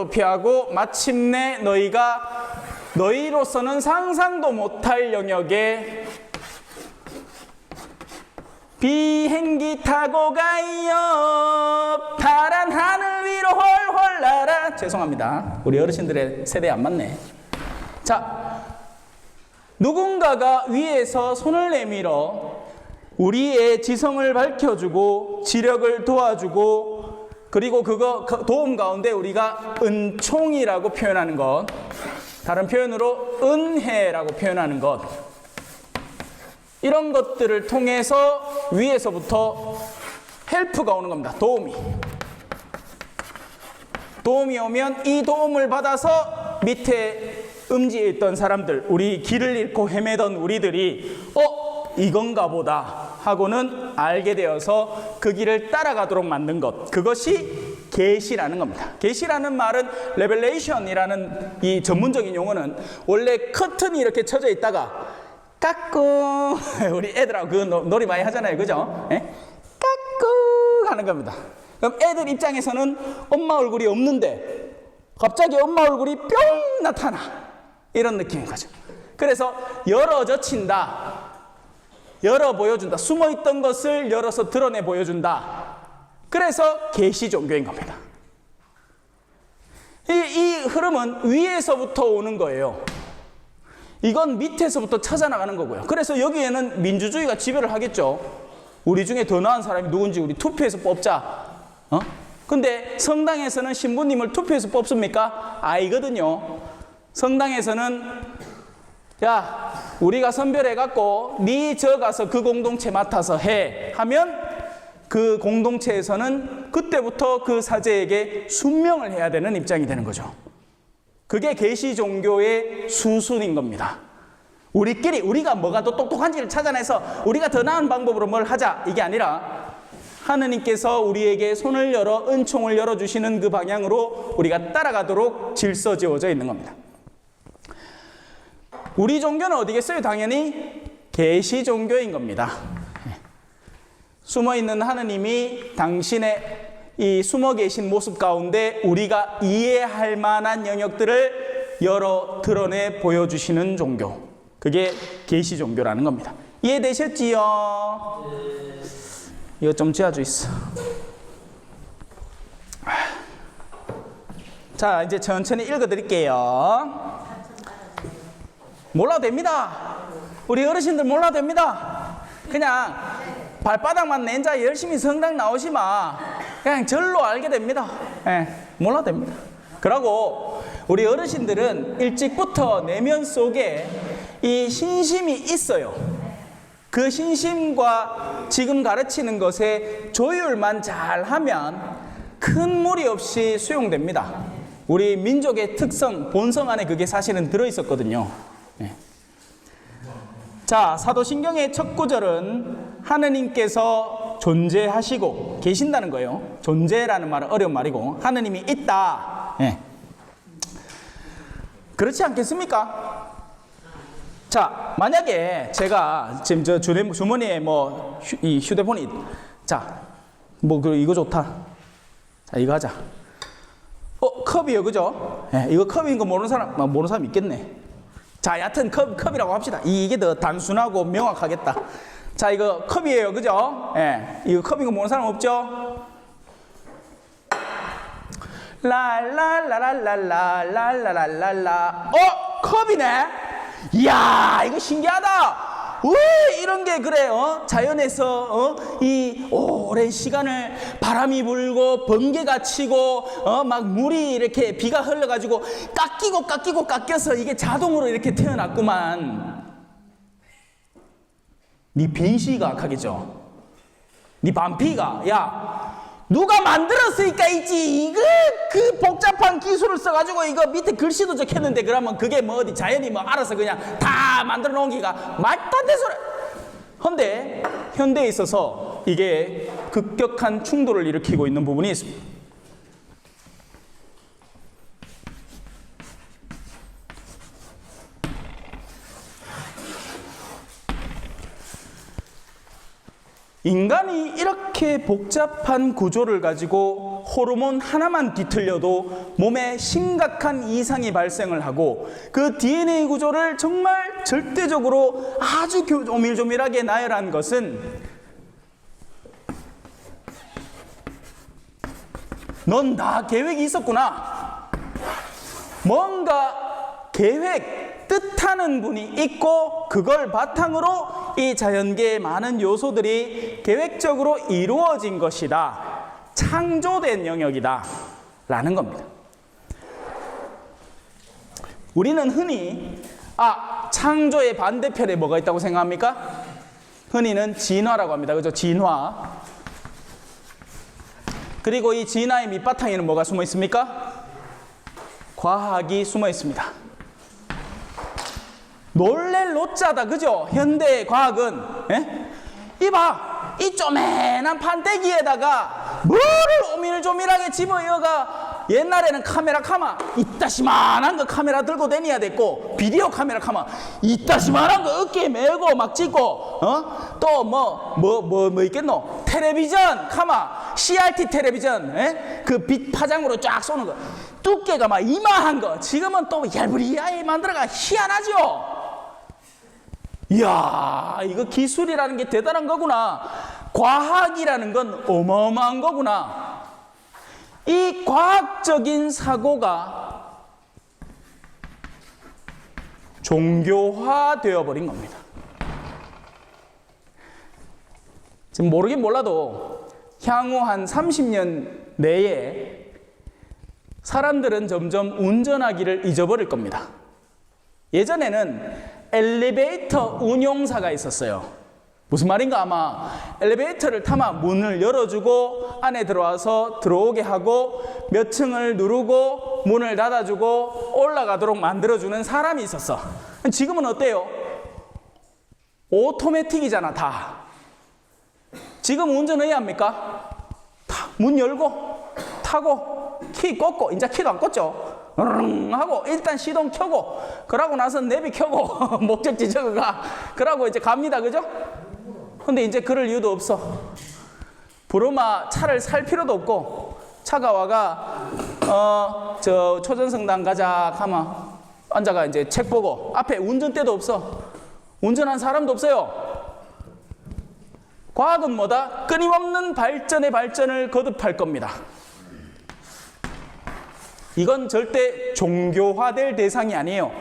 피하고 마침내 너희로서는 상상도 못할 영역에 비행기 타고 가요. 파란 하늘 위로 훨훨 날아. 죄송합니다. 우리 어르신들의 세대에 안 맞네. 자, 누군가가 위에서 손을 내밀어 우리의 지성을 밝혀주고 지력을 도와주고 그리고 그거 도움 가운데 우리가 은총이라고 표현하는 것, 다른 표현으로 은혜라고 표현하는 것, 이런 것들을 통해서 위에서부터 헬프가 오는 겁니다. 도움이 오면 이 도움을 받아서 밑에 음지에 있던 사람들, 우리 길을 잃고 헤매던 우리들이 이건가 보다 하고는 알게 되어서 그 길을 따라가도록 만든 것, 그것이 계시라는 겁니다. 계시라는 말은 레벨레이션이라는 이 전문적인 용어는 원래 커튼이 이렇게 쳐져 있다가 까꿍 우리 애들하고 그 놀이 많이 하잖아요, 그죠? 예? 까꿍 하는 겁니다. 그럼 애들 입장에서는 엄마 얼굴이 없는데 갑자기 엄마 얼굴이 뿅 나타나, 이런 느낌인 거죠. 그래서 열어젖힌다, 열어 보여준다, 숨어있던 것을 열어서 드러내 보여준다. 그래서 계시 종교인 겁니다. 이 흐름은 위에서부터 오는 거예요. 이건 밑에서부터 찾아나가는 거고요. 그래서 여기에는 민주주의가 지배를 하겠죠. 우리 중에 더 나은 사람이 누군지 우리 투표해서 뽑자. 근데 성당에서는 신부님을 투표해서 뽑습니까? 아니거든요. 성당에서는 야, 우리가 선별해갖고 네 저 가서 그 공동체 맡아서 해 하면 그 공동체에서는 그때부터 그 사제에게 순명을 해야 되는 입장이 되는 거죠. 그게 계시 종교의 수순인 겁니다. 우리끼리 우리가 뭐가 더 똑똑한지를 찾아내서 우리가 더 나은 방법으로 뭘 하자 이게 아니라 하느님께서 우리에게 손을 열어 은총을 열어주시는 그 방향으로 우리가 따라가도록 질서 지어져 있는 겁니다. 우리 종교는 어디겠어요? 당연히 계시 종교인 겁니다. 숨어있는 하느님이 당신의 이 숨어 계신 모습 가운데 우리가 이해할 만한 영역들을 열어 드러내 보여주시는 종교, 그게 계시 종교라는 겁니다. 이해되셨지요? 이거 좀 지어져 있어. 자, 이제 천천히 읽어드릴게요. 몰라도 됩니다. 우리 어르신들 몰라도 됩니다. 그냥 발바닥만 낸자 열심히 성당 나오시마 그냥 절로 알게 됩니다. 몰라도 됩니다. 그러고 우리 어르신들은 일찍부터 내면 속에 이 신심이 있어요. 그 신심과 지금 가르치는 것에 조율만 잘하면 큰 무리 없이 수용됩니다. 우리 민족의 특성, 본성 안에 그게 사실은 들어있었거든요. 자, 사도신경의 첫 구절은 하느님께서 존재하시고 계신다는 거예요. 존재라는 말은 어려운 말이고 하느님이 있다. 그렇지 않겠습니까? 자, 만약에 제가 지금 저 주머니에 뭐 이 휴대폰이 자, 뭐 이거 좋다. 자, 이거 하자. 컵이요, 그죠? 이거 컵인 거 모르는 사람 있겠네. 자, 여하튼 컵이라고 합시다. 이게 더 단순하고 명확하겠다. 자, 이거 컵이에요, 그죠? 이거 컵인 거 모르는 사람 없죠? 랄랄라랄랄랄랄랄랄라. 컵이네? 이야, 이거 신기하다. 왜 이런 게 그래? 자연에서 이 오랜 시간을 바람이 불고 번개가 치고 막 물이 이렇게 비가 흘러가지고 깎여서 이게 자동으로 이렇게 태어났구만. 네 빈시가 악하겠죠. 네 반피가 야 누가 만들었으니까 있지. 이거 그 복잡한 기술을 써가지고 이거 밑에 글씨도 적혔는데 그러면 그게 뭐 어디 자연이 뭐 알아서 그냥 다 만들어 놓은 기가 말도 안 되는 소리. 근데 현대에 있어서 이게 급격한 충돌을 일으키고 있는 부분이 있습니다. 인간이 이렇게 복잡한 구조를 가지고 호르몬 하나만 뒤틀려도 몸에 심각한 이상이 발생을 하고 그 DNA 구조를 정말 절대적으로 아주 조밀조밀하게 나열한 것은 넌 다 계획이 있었구나. 뭔가 계획, 뜻하는 분이 있고 그걸 바탕으로 이 자연계의 많은 요소들이 계획적으로 이루어진 것이다. 창조된 영역이다. 라는 겁니다. 우리는 흔히 창조의 반대편에 뭐가 있다고 생각합니까? 흔히는 진화라고 합니다. 그죠? 진화. 그리고 이 진화의 밑바탕에는 뭐가 숨어 있습니까? 과학이 숨어 있습니다. 놀랄 노자다, 그죠? 현대 과학은 이봐, 이 쪼매난 판때기에다가 뭐를 오밀조밀하게 집어여가 옛날에는 카메라 이따시만한 거 카메라 들고 다녀야 됐고 비디오 카메라 이따시만한 거 어깨에 메고 막 찍고 또 뭐 있겠노? 텔레비전 CRT 텔레비전 그 빛 파장으로 쫙 쏘는 거 두께가 막 이마한 거 지금은 또 얄부리하게 만들어가 희한하죠? 이야, 이거 기술이라는 게 대단한 거구나. 과학이라는 건 어마어마한 거구나. 이 과학적인 사고가 종교화 되어버린 겁니다. 지금 모르긴 몰라도 향후 한 30년 내에 사람들은 점점 운전하기를 잊어버릴 겁니다. 예전에는 엘리베이터 운용사가 있었어요. 무슨 말인가? 아마 엘리베이터를 타면 문을 열어주고 안에 들어와서 들어오게 하고 몇 층을 누르고 문을 닫아주고 올라가도록 만들어주는 사람이 있었어. 지금은 어때요? 오토매틱이잖아, 다. 지금 운전해야 합니까? 문 열고, 타고, 키 꽂고, 이제 키도 안 꽂죠? 하고, 일단 시동 켜고, 그러고 나서 내비 켜고, 목적지 저거가, 그러고 이제 갑니다, 그죠? 근데 이제 그럴 이유도 없어. 부르마 차를 살 필요도 없고, 차가 와가, 저 초전성당 가자 하면, 앉아가 이제 책 보고, 앞에 운전대도 없어. 운전한 사람도 없어요. 과학은 뭐다? 끊임없는 발전의 발전을 거듭할 겁니다. 이건 절대 종교화될 대상이 아니에요.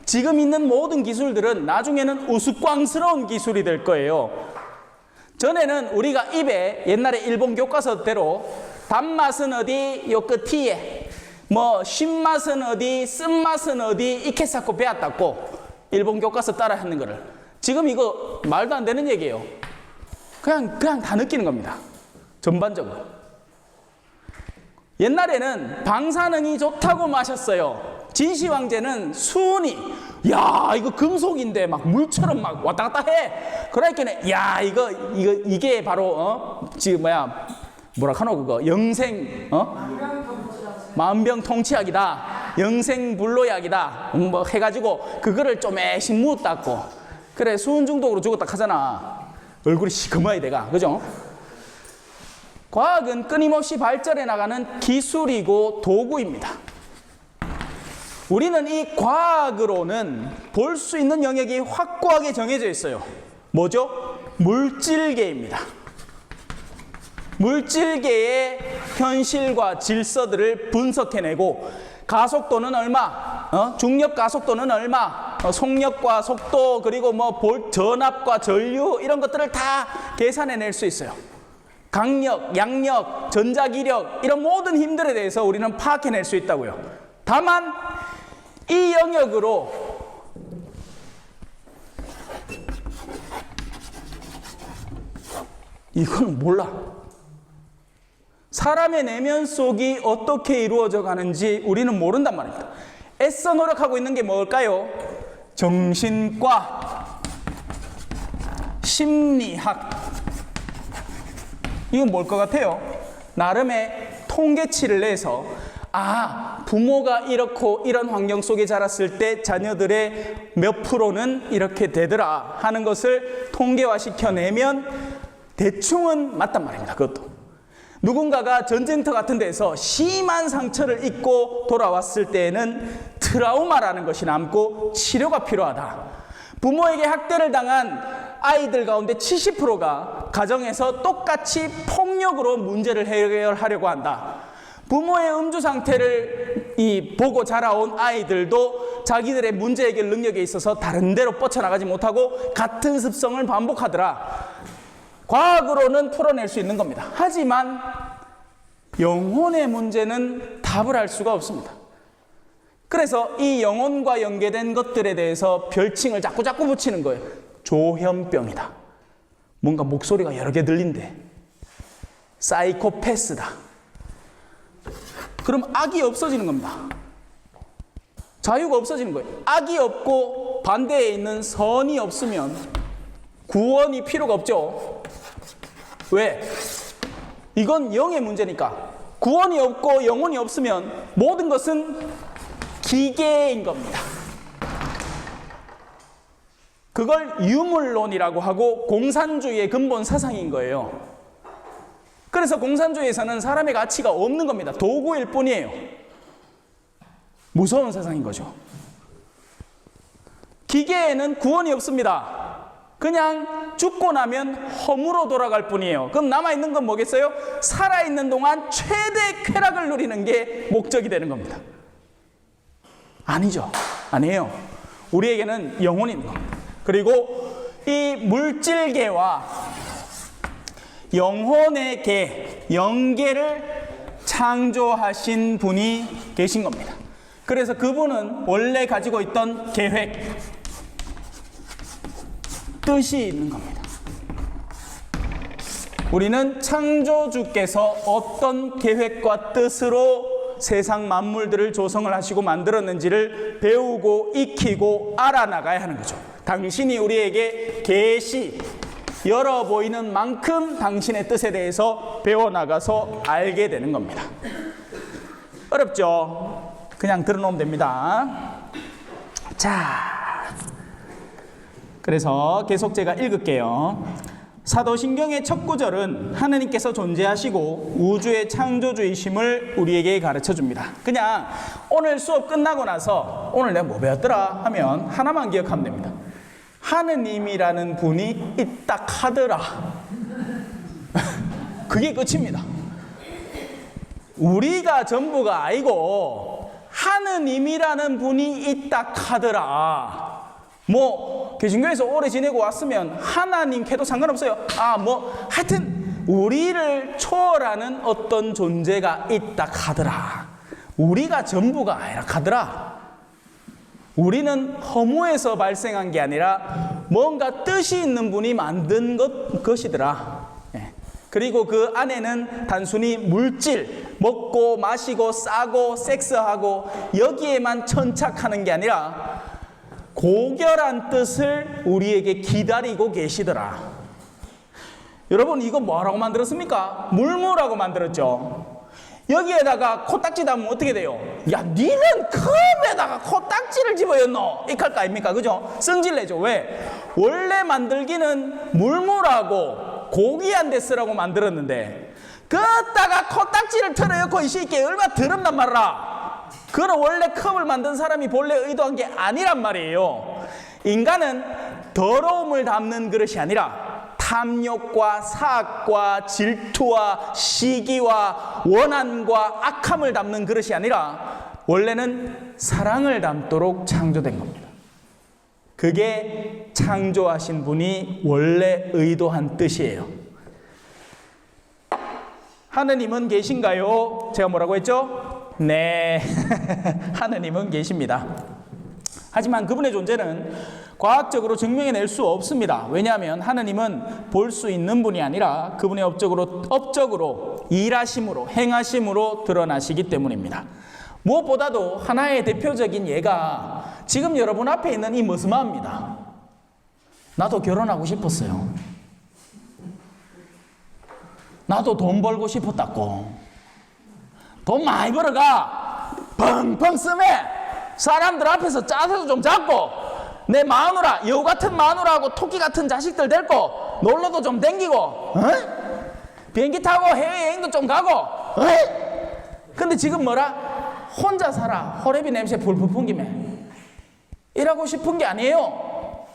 지금 있는 모든 기술들은 나중에는 우스꽝스러운 기술이 될 거예요. 전에는 우리가 입에 옛날에 일본 교과서대로 단맛은 어디 요 끝이에 뭐 신맛은 어디 쓴맛은 어디 이렇게 쌓고 배웠다고 일본 교과서 따라 하는 거를. 지금 이거 말도 안 되는 얘기예요. 그냥 다 느끼는 겁니다. 전반적으로. 옛날에는 방사능이 좋다고 마셨어요. 진시황제는 수은이, 야, 이거 금속인데 막 물처럼 막 왔다 갔다 해. 그러니까, 야, 이게 바로, 지금 뭐라 하노, 그거, 영생, 만병통치약이다. 영생불로약이다. 뭐 해가지고, 그거를 쪼매씩 묻었다고. 그래, 수은 중독으로 죽었다 하잖아. 얼굴이 시커머이 돼가. 그죠? 과학은 끊임없이 발전해 나가는 기술이고 도구입니다. 우리는 이 과학으로는 볼 수 있는 영역이 확고하게 정해져 있어요. 뭐죠? 물질계입니다. 물질계의 현실과 질서들을 분석해내고 가속도는 얼마, 중력 가속도는 얼마, 속력과 속도, 그리고 뭐 전압과 전류 이런 것들을 다 계산해낼 수 있어요. 강력, 양력, 전자기력 이런 모든 힘들에 대해서 우리는 파악해낼 수 있다고요. 다만 이 영역으로 이거는 몰라. 사람의 내면 속이 어떻게 이루어져 가는지 우리는 모른단 말입니다. 애써 노력하고 있는 게 뭘까요? 정신과, 심리학. 이건 뭘 것 같아요? 나름의 통계치를 내서 부모가 이렇고 이런 환경 속에 자랐을 때 자녀들의 몇 프로는 이렇게 되더라 하는 것을 통계화시켜내면 대충은 맞단 말입니다. 그것도. 누군가가 전쟁터 같은 데서 심한 상처를 입고 돌아왔을 때에는 트라우마라는 것이 남고 치료가 필요하다. 부모에게 학대를 당한 아이들 가운데 70%가 가정에서 똑같이 폭력으로 문제를 해결하려고 한다. 부모의 음주 상태를 보고 자라온 아이들도 자기들의 문제 해결 능력에 있어서 다른 데로 뻗쳐나가지 못하고 같은 습성을 반복하더라. 과학으로는 풀어낼 수 있는 겁니다. 하지만 영혼의 문제는 답을 할 수가 없습니다. 그래서 이 영혼과 연계된 것들에 대해서 별칭을 자꾸 붙이는 거예요. 조현병이다. 뭔가 목소리가 여러 개 들린대. 사이코패스다. 그럼 악이 없어지는 겁니다. 자유가 없어지는 거예요. 악이 없고 반대에 있는 선이 없으면 구원이 필요가 없죠. 왜? 이건 영의 문제니까. 구원이 없고 영혼이 없으면 모든 것은 기계인 겁니다. 그걸 유물론이라고 하고 공산주의의 근본 사상인 거예요. 그래서 공산주의에서는 사람의 가치가 없는 겁니다. 도구일 뿐이에요. 무서운 세상인 거죠. 기계에는 구원이 없습니다. 그냥 죽고 나면 허무로 돌아갈 뿐이에요. 그럼 남아있는 건 뭐겠어요? 살아있는 동안 최대 쾌락을 누리는 게 목적이 되는 겁니다. 아니죠. 아니에요. 우리에게는 영혼이 있는 겁니다. 그리고 이 물질계와 영혼의 계, 영계를 창조하신 분이 계신 겁니다. 그래서 그분은 원래 가지고 있던 계획, 뜻이 있는 겁니다. 우리는 창조주께서 어떤 계획과 뜻으로 세상 만물들을 조성을 하시고 만들었는지를 배우고 익히고 알아나가야 하는 거죠. 당신이 우리에게 계시 열어 보이는 만큼 당신의 뜻에 대해서 배워나가서 알게 되는 겁니다. 어렵죠? 그냥 들어놓으면 됩니다. 자, 그래서 계속 제가 읽을게요. 사도신경의 첫 구절은 하느님께서 존재하시고 우주의 창조주이심을 우리에게 가르쳐 줍니다. 그냥 오늘 수업 끝나고 나서 오늘 내가 뭐 배웠더라 하면 하나만 기억하면 됩니다. 하느님이라는 분이 있다 카더라. 그게 끝입니다. 우리가 전부가 아니고 하느님이라는 분이 있다 카더라. 뭐 개신교에서 오래 지내고 왔으면 하나님 캐도 상관없어요. 하여튼 우리를 초월하는 어떤 존재가 있다 카더라. 우리가 전부가 아니라 카더라. 우리는 허무에서 발생한 게 아니라 뭔가 뜻이 있는 분이 만든 것이더라. 그리고 그 안에는 단순히 물질, 먹고 마시고 싸고 섹스하고 여기에만 천착하는 게 아니라 고결한 뜻을 우리에게 기다리고 계시더라. 여러분 이거 뭐라고 만들었습니까? 물무라고 만들었죠. 여기에다가 코딱지 담으면 어떻게 돼요? 야, 니는 컵에다가 코딱지를 집어였노? 이럴 거 아닙니까? 그죠? 성질내죠. 왜? 원래 만들기는 물무라고 고귀한 데 쓰라고 만들었는데 그따가 코딱지를 털어넣고 이 새끼 얼마나 더럽단 말이야. 그건 원래 컵을 만든 사람이 본래 의도한 게 아니란 말이에요. 인간은 더러움을 담는 그릇이 아니라 탐욕과 사악과 질투와 시기와 원한과 악함을 담는 그릇이 아니라 원래는 사랑을 담도록 창조된 겁니다. 그게 창조하신 분이 원래 의도한 뜻이에요. 하느님은 계신가요? 제가 뭐라고 했죠? 네, 하느님은 계십니다. 하지만 그분의 존재는 과학적으로 증명해낼 수 없습니다. 왜냐하면 하느님은 볼 수 있는 분이 아니라 그분의 업적으로 일하심으로 행하심으로 드러나시기 때문입니다. 무엇보다도 하나의 대표적인 예가 지금 여러분 앞에 있는 이 머스마입니다. 나도 결혼하고 싶었어요. 나도 돈 벌고 싶었다고. 돈 많이 벌어가 펑펑 쓰매 사람들 앞에서 짜세도 좀 잡고 내 마누라, 여우 같은 마누라하고 토끼 같은 자식들 데리고 놀러도 좀 댕기고 비행기 타고 해외여행도 좀 가고 근데 지금 뭐라? 혼자 살아. 호레비 냄새 풀풀 풍기며 이러고 싶은 게 아니에요.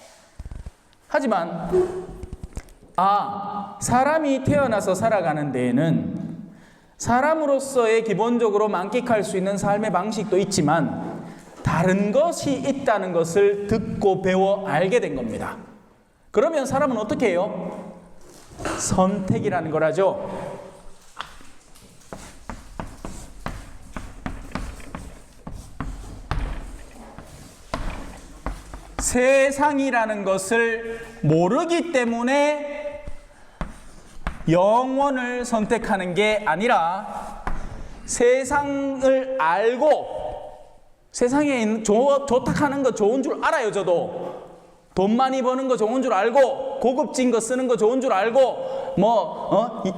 하지만 사람이 태어나서 살아가는 데에는 사람으로서의 기본적으로 만끽할 수 있는 삶의 방식도 있지만 다른 것이 있다는 것을 듣고 배워 알게 된 겁니다. 그러면 사람은 어떻게 해요? 선택이라는 거라죠. 세상이라는 것을 모르기 때문에 영원을 선택하는 게 아니라 세상을 알고 세상에 좋다 하는 거 좋은 줄 알아요. 저도 돈 많이 버는 거 좋은 줄 알고 고급진 거 쓰는 거 좋은 줄 알고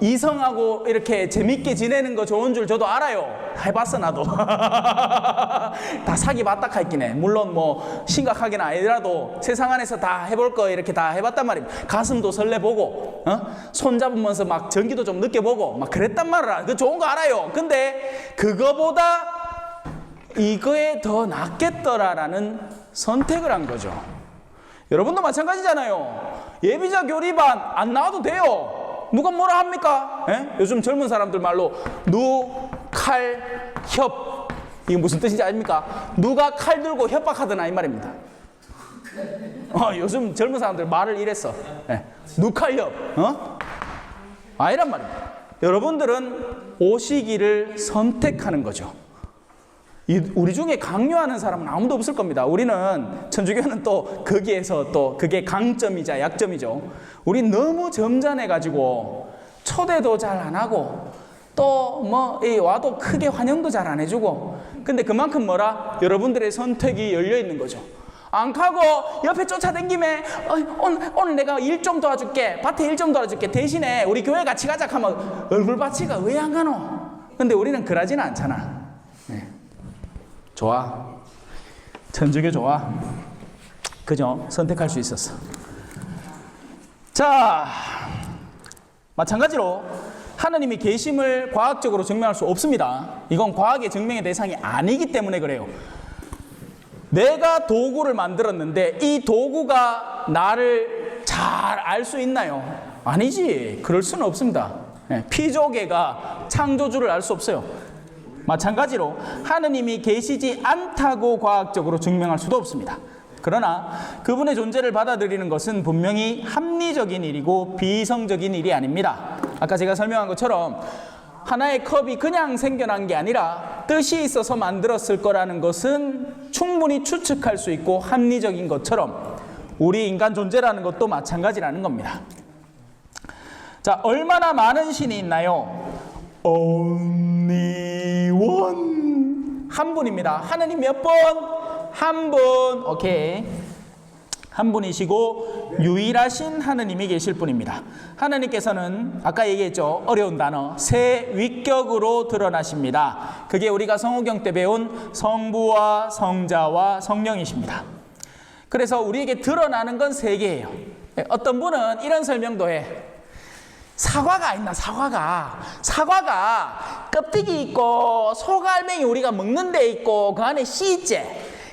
이성하고 이렇게 재밌게 지내는 거 좋은 줄 저도 알아요. 해봤어 나도. 다 사기 봤다 했긴 해. 물론 뭐 심각하게는 아니더라도 세상 안에서 다 해볼 거 이렇게 다 해봤단 말입니다. 가슴도 설레보고 손 잡으면서 막 전기도 좀 느껴보고 막 그랬단 말이야. 그 좋은 거 알아요. 근데 그거보다 이거에 더 낫겠더라라는 선택을 한 거죠. 여러분도 마찬가지잖아요. 예비자 교리반 안 나와도 돼요. 누가 뭐라 합니까? 요즘 젊은 사람들 말로 누칼협 이게 무슨 뜻인지 아십니까? 누가 칼 들고 협박하더나 이 말입니다. 요즘 젊은 사람들 말을 이랬어. 누칼협 아니란 말입니다. 여러분들은 오시기를 선택하는 거죠. 우리 중에 강요하는 사람은 아무도 없을 겁니다. 우리는 천주교는 또 거기에서 또 그게 강점이자 약점이죠. 우린 너무 점잖해가지고 초대도 잘 안 하고 또 와도 크게 환영도 잘 안 해주고 근데 그만큼 뭐라? 여러분들의 선택이 열려 있는 거죠. 안 가고 옆에 쫓아다니면 오늘 내가 일 좀 도와줄게. 밭에 일 좀 도와줄게. 대신에 우리 교회 같이 가자 하면 얼굴 바치가 왜 안 가노? 근데 우리는 그러지는 않잖아. 네. 좋아. 천주교 좋아. 그죠? 선택할 수 있었어. 자, 마찬가지로 하느님이 계심을 과학적으로 증명할 수 없습니다. 이건 과학의 증명의 대상이 아니기 때문에 그래요. 내가 도구를 만들었는데 이 도구가 나를 잘 알 수 있나요? 아니지. 그럴 수는 없습니다. 피조개가 창조주를 알 수 없어요. 마찬가지로 하느님이 계시지 않다고 과학적으로 증명할 수도 없습니다. 그러나 그분의 존재를 받아들이는 것은 분명히 합리적인 일이고 비이성적인 일이 아닙니다. 아까 제가 설명한 것처럼 하나의 컵이 그냥 생겨난 게 아니라 뜻이 있어서 만들었을 거라는 것은 충분히 추측할 수 있고 합리적인 것처럼 우리 인간 존재라는 것도 마찬가지라는 겁니다. 자, 얼마나 많은 신이 있나요? Only one. 한 분입니다. 하느님 몇 분? 한 분. 오케이. 한 분이시고 유일하신 하느님이 계실 분입니다. 하느님께서는 아까 얘기했죠. 어려운 단어. 세 위격으로 드러나십니다. 그게 우리가 성호경 때 배운 성부와 성자와 성령이십니다. 그래서 우리에게 드러나는 건 세 개예요. 어떤 분은 이런 설명도 해. 사과가 있나, 사과가 껍데기 있고 속알맹이 우리가 먹는 데 있고 그 안에 씨 있지.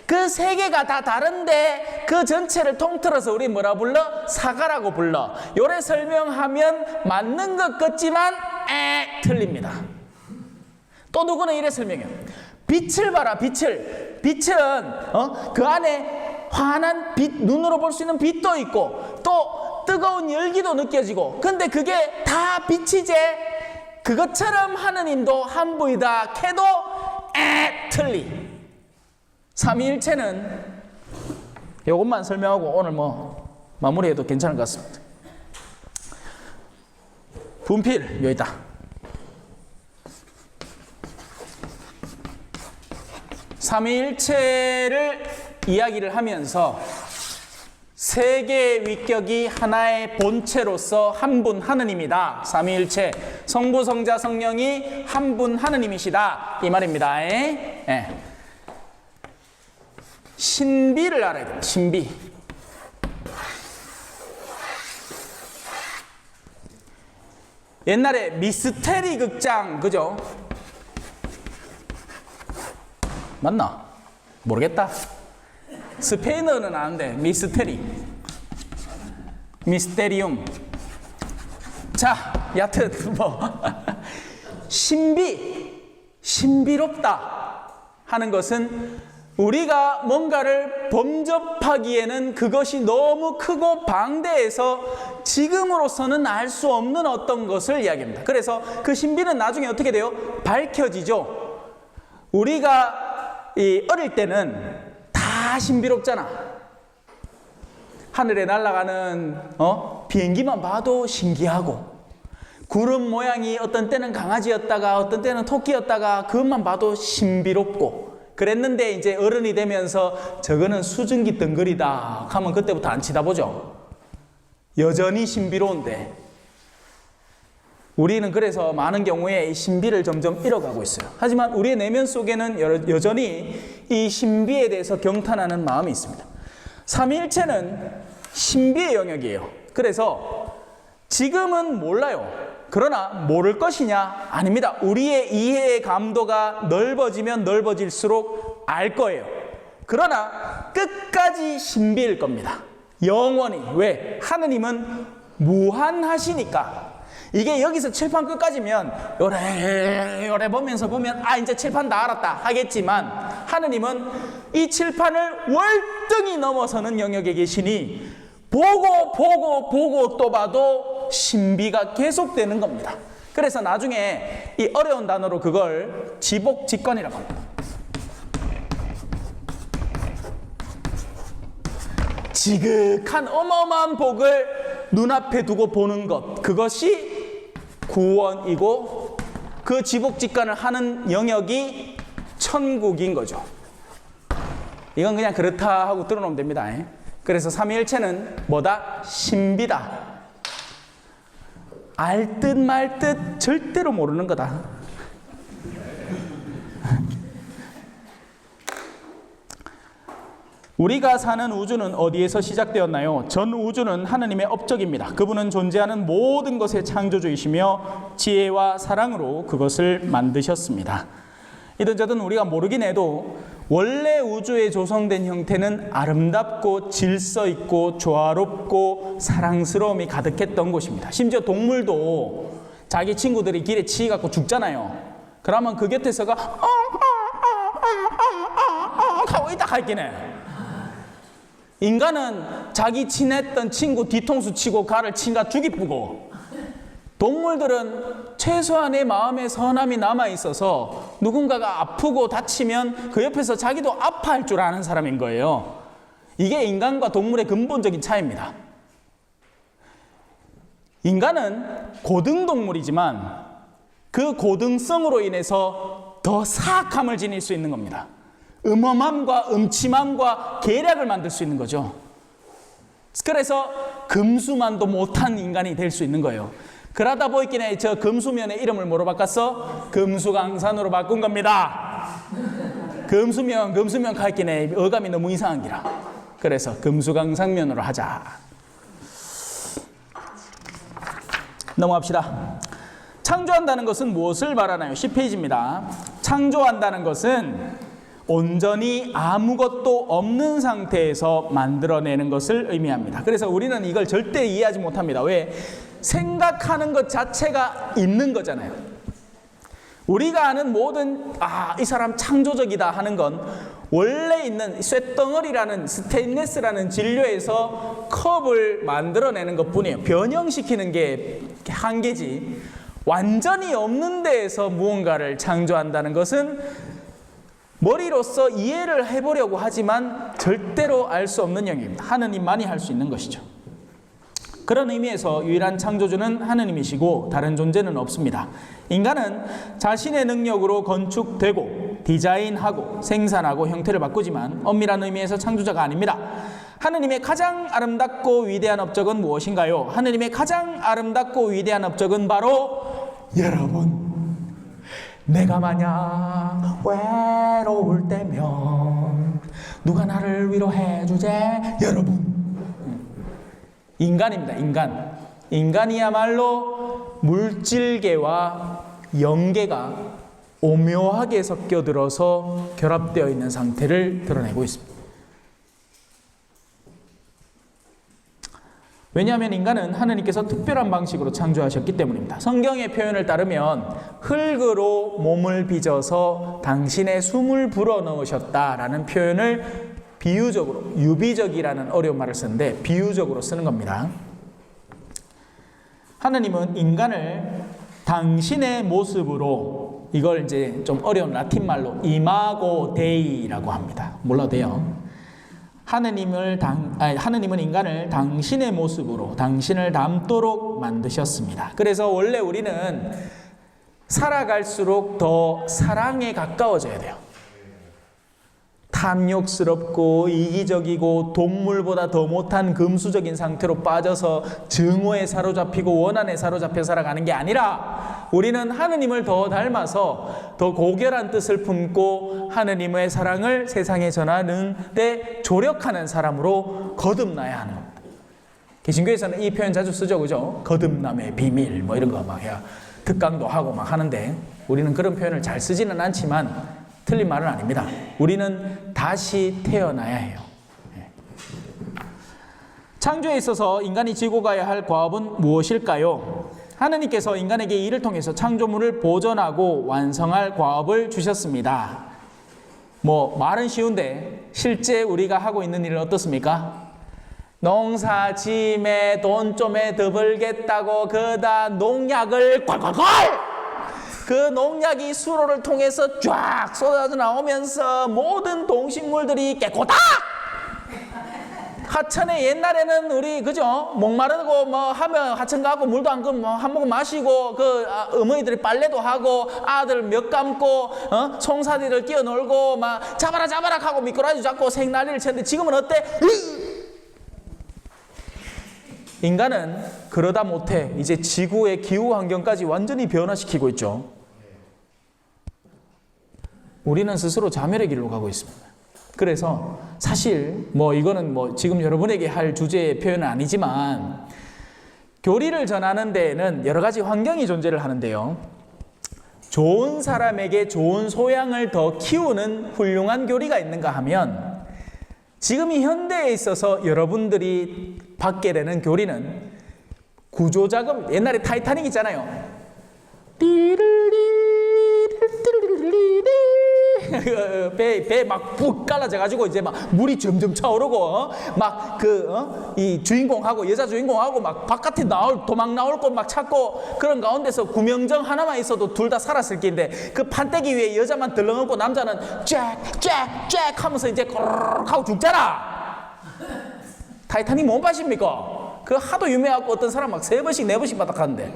그 세 개가 다 다른데 그 전체를 통틀어서 우리 뭐라 불러? 사과라고 불러. 요래 설명하면 맞는 것 같지만 틀립니다. 또 누구는 이래 설명해요. 빛을 봐라, 빛은 그 안에 환한 빛, 눈으로 볼 수 있는 빛도 있고 또 뜨거운 열기도 느껴지고, 근데 그게 다 빛이제. 그것처럼 하느님도 한 분이다 캐도 틀리. 삼위일체는 이것만 설명하고 오늘 마무리해도 괜찮을 것 같습니다. 분필 여기 있다. 삼위일체를 이야기를 하면서 세 개의 위격이 하나의 본체로서 한 분 하느님이다. 삼위일체, 성부, 성자, 성령이 한 분 하느님이시다. 이 말입니다. 신비를 알아야 됩니다. 신비. 옛날에 미스테리 극장, 그죠? 맞나? 모르겠다. 스페인어는 아는데 미스테리움. 자, 여하튼 신비롭다 하는 것은 우리가 뭔가를 범접하기에는 그것이 너무 크고 방대해서 지금으로서는 알 수 없는 어떤 것을 이야기합니다. 그래서 그 신비는 나중에 어떻게 돼요? 밝혀지죠. 우리가 어릴 때는 다 신비롭잖아. 하늘에 날아가는 비행기만 봐도 신기하고, 구름 모양이 어떤 때는 강아지였다가 어떤 때는 토끼였다가 그것만 봐도 신비롭고 그랬는데, 이제 어른이 되면서 저거는 수증기 덩거리다 하면 그때부터 안 치다보죠. 여전히 신비로운데 우리는 그래서 많은 경우에 이 신비를 점점 잃어가고 있어요. 하지만 우리의 내면 속에는 여전히 이 신비에 대해서 경탄하는 마음이 있습니다. 삼위일체는 신비의 영역이에요. 그래서 지금은 몰라요. 그러나 모를 것이냐? 아닙니다. 우리의 이해의 감도가 넓어지면 넓어질수록 알 거예요. 그러나 끝까지 신비일 겁니다. 영원히. 왜? 하느님은 무한하시니까. 이게 여기서 칠판 끝까지면 요래 보면서 보면 이제 칠판 다 알았다 하겠지만, 하느님은 이 칠판을 월등히 넘어서는 영역에 계시니 보고 또 봐도 신비가 계속되는 겁니다. 그래서 나중에 이 어려운 단어로 그걸 지복직관이라고 합니다. 지극한 어마어마한 복을 눈앞에 두고 보는 것, 그것이 구원이고 그 지복직관을 하는 영역이 천국인 거죠. 이건 그냥 그렇다 하고 들어놓으면 됩니다. 그래서 삼위일체는 뭐다? 신비다. 알 듯 말 듯 절대로 모르는 거다. 우리가 사는 우주는 어디에서 시작되었나요? 전 우주는 하느님의 업적입니다. 그분은 존재하는 모든 것의 창조주이시며 지혜와 사랑으로 그것을 만드셨습니다. 이든 저든 우리가 모르긴 해도 원래 우주에 조성된 형태는 아름답고 질서 있고 조화롭고 사랑스러움이 가득했던 곳입니다. 심지어 동물도 자기 친구들이 길에 치여갖고 죽잖아요. 그러면 그 곁에서가 하고 있다 할긴 해. 인간은 자기 친했던 친구 뒤통수 치고 가를 친가 죽이쁘고, 동물들은 최소한의 마음의 선함이 남아있어서 누군가가 아프고 다치면 그 옆에서 자기도 아파할 줄 아는 사람인 거예요. 이게 인간과 동물의 근본적인 차이입니다. 인간은 고등동물이지만 그 고등성으로 인해서 더 사악함을 지닐 수 있는 겁니다. 음험함과 음침함과 계략을 만들 수 있는 거죠. 그래서 금수만도 못한 인간이 될 수 있는 거예요. 그러다 보이긴 저 금수면의 이름을 뭐로 바꿨어? 금수강산으로 바꾼 겁니다. 금수면 갈긴 어감이 너무 이상한 기라. 그래서 금수강상면으로 하자. 넘어갑시다. 창조한다는 것은 무엇을 말하나요? 10페이지입니다. 창조한다는 것은 온전히 아무것도 없는 상태에서 만들어내는 것을 의미합니다. 그래서 우리는 이걸 절대 이해하지 못합니다. 왜? 생각하는 것 자체가 있는 거잖아요. 우리가 아는 모든 이 사람 창조적이다 하는 건 원래 있는 쇳덩어리라는 스테인레스라는 진료에서 컵을 만들어내는 것뿐이에요. 변형시키는 게 한계지, 완전히 없는 데에서 무언가를 창조한다는 것은 머리로서 이해를 해보려고 하지만 절대로 알 수 없는 영역입니다. 하느님만이 할 수 있는 것이죠. 그런 의미에서 유일한 창조주는 하느님이시고 다른 존재는 없습니다. 인간은 자신의 능력으로 건축되고 디자인하고 생산하고 형태를 바꾸지만 엄밀한 의미에서 창조자가 아닙니다. 하느님의 가장 아름답고 위대한 업적은 무엇인가요? 하느님의 가장 아름답고 위대한 업적은 바로 여러분, 내가 만약 외로울 때면 누가 나를 위로해 주제? 여러분. 인간입니다. 인간이야말로 물질계와 영계가 오묘하게 섞여들어서 결합되어 있는 상태를 드러내고 있습니다. 왜냐하면 인간은 하느님께서 특별한 방식으로 창조하셨기 때문입니다. 성경의 표현을 따르면 흙으로 몸을 빚어서 당신의 숨을 불어넣으셨다라는 표현을 비유적으로, 유비적이라는 어려운 말을 쓰는데 비유적으로 쓰는 겁니다. 하느님은 인간을 당신의 모습으로, 이걸 이제 좀 어려운 라틴 말로 이마고 데이라고 합니다. 몰라도 돼요. 하느님은 인간을 당신의 모습으로 당신을 닮도록 만드셨습니다. 그래서 원래 우리는 살아갈수록 더 사랑에 가까워져야 돼요. 탐욕스럽고 이기적이고 동물보다 더 못한 금수적인 상태로 빠져서 증오에 사로잡히고 원한에 사로잡혀 살아가는 게 아니라 우리는 하느님을 더 닮아서 더 고결한 뜻을 품고 하느님의 사랑을 세상에 전하는 데 조력하는 사람으로 거듭나야 하는 겁니다. 개신교에서는 이 표현 자주 쓰죠, 그죠? 거듭남의 비밀 뭐 이런 거 막 해야 특강도 하고 막 하는데 우리는 그런 표현을 잘 쓰지는 않지만 틀린 말은 아닙니다. 우리는 다시 태어나야 해요. 창조에 있어서 인간이 지고 가야 할 과업은 무엇일까요? 하느님께서 인간에게 이를 통해서 창조물을 보존하고 완성할 과업을 주셨습니다. 말은 쉬운데 실제 우리가 하고 있는 일은 어떻습니까? 농사 지임에 돈 좀에 더 벌겠다고 그다 농약을 콸콸콸! 그 농약이 수로를 통해서 쫙 쏟아져 나오면서 모든 동식물들이 깨꼬닥! 하천에 옛날에는 우리 그죠? 목마르고 뭐 하면 하천 가고 물도 안 끄면 뭐 한 모금 마시고 그 어머니들이 빨래도 하고 아들 몇 감고 송사리를 끼워 놀고 막 잡아라 잡아라 하고 미꾸라지 잡고 생난리를 쳤는데 지금은 어때? 인간은 그러다 못해 이제 지구의 기후 환경까지 완전히 변화시키고 있죠. 우리는 스스로 자멸의 길로 가고 있습니다. 그래서 사실 뭐 이거는 뭐 지금 여러분에게 할 주제의 표현은 아니지만 교리를 전하는 데에는 여러 가지 환경이 존재를 하는데요. 좋은 사람에게 좋은 소양을 더 키우는 훌륭한 교리가 있는가 하면 지금 이 현대에 있어서 여러분들이 받게 되는 교리는 구조작업, 옛날에 타이타닉 있잖아요. 배 막 푹 깔라져가지고 이제 막 물이 점점 차오르고 막 이 주인공하고 여자 주인공하고 막 바깥에 도망 나올 곳 막 찾고 그런 가운데서 구명정 하나만 있어도 둘 다 살았을 텐데 그 판때기 위에 여자만 들렁하고 남자는 쫙 하면서 이제 꼬르륵 하고 죽잖아. 타이타닉 못 봐십니까? 그 하도 유명하고 어떤 사람 막 3번씩 4번씩 바닥하는데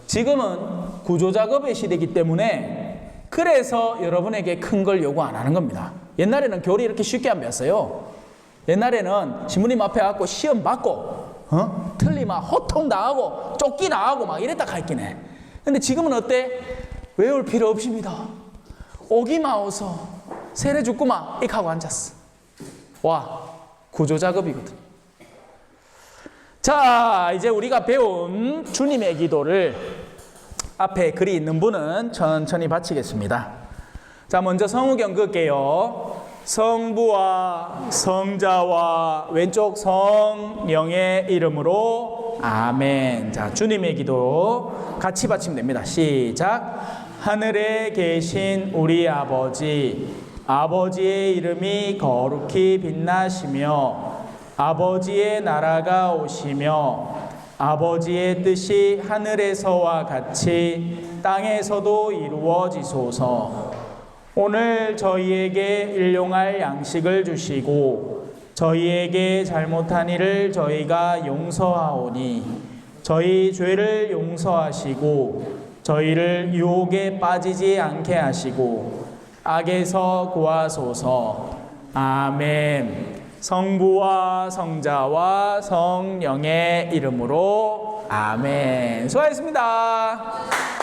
지금은 구조작업의 시대이기 때문에 그래서 여러분에게 큰 걸 요구 안 하는 겁니다. 옛날에는 교리 이렇게 쉽게 안 배웠어요. 옛날에는 신부님 앞에 갖고 시험 받고 틀리면 호통 당하고 쫓기 나가고 막 이랬다 가있긴 해. 근데 지금은 어때? 외울 필요 없습니다. 오기만 와서 세례 죽구만 이렇게 하고 앉았어. 와, 구조작업이거든. 자, 이제 우리가 배운 주님의 기도를 앞에 글이 있는 분은 천천히 바치겠습니다. 자, 먼저 성우경 긋게요. 성부와 성자와 왼쪽 성령의 이름으로 아멘. 자, 주님의 기도 같이 바치면 됩니다. 시작. 하늘에 계신 우리 아버지, 아버지의 이름이 거룩히 빛나시며 아버지의 나라가 오시며 아버지의 뜻이 하늘에서와 같이 땅에서도 이루어지소서. 오늘 저희에게 일용할 양식을 주시고 저희에게 잘못한 일을 저희가 용서하오니 저희 죄를 용서하시고 저희를 유혹에 빠지지 않게 하시고 악에서 구하소서. 아멘. 성부와 성자와 성령의 이름으로 아멘. 수고하셨습니다.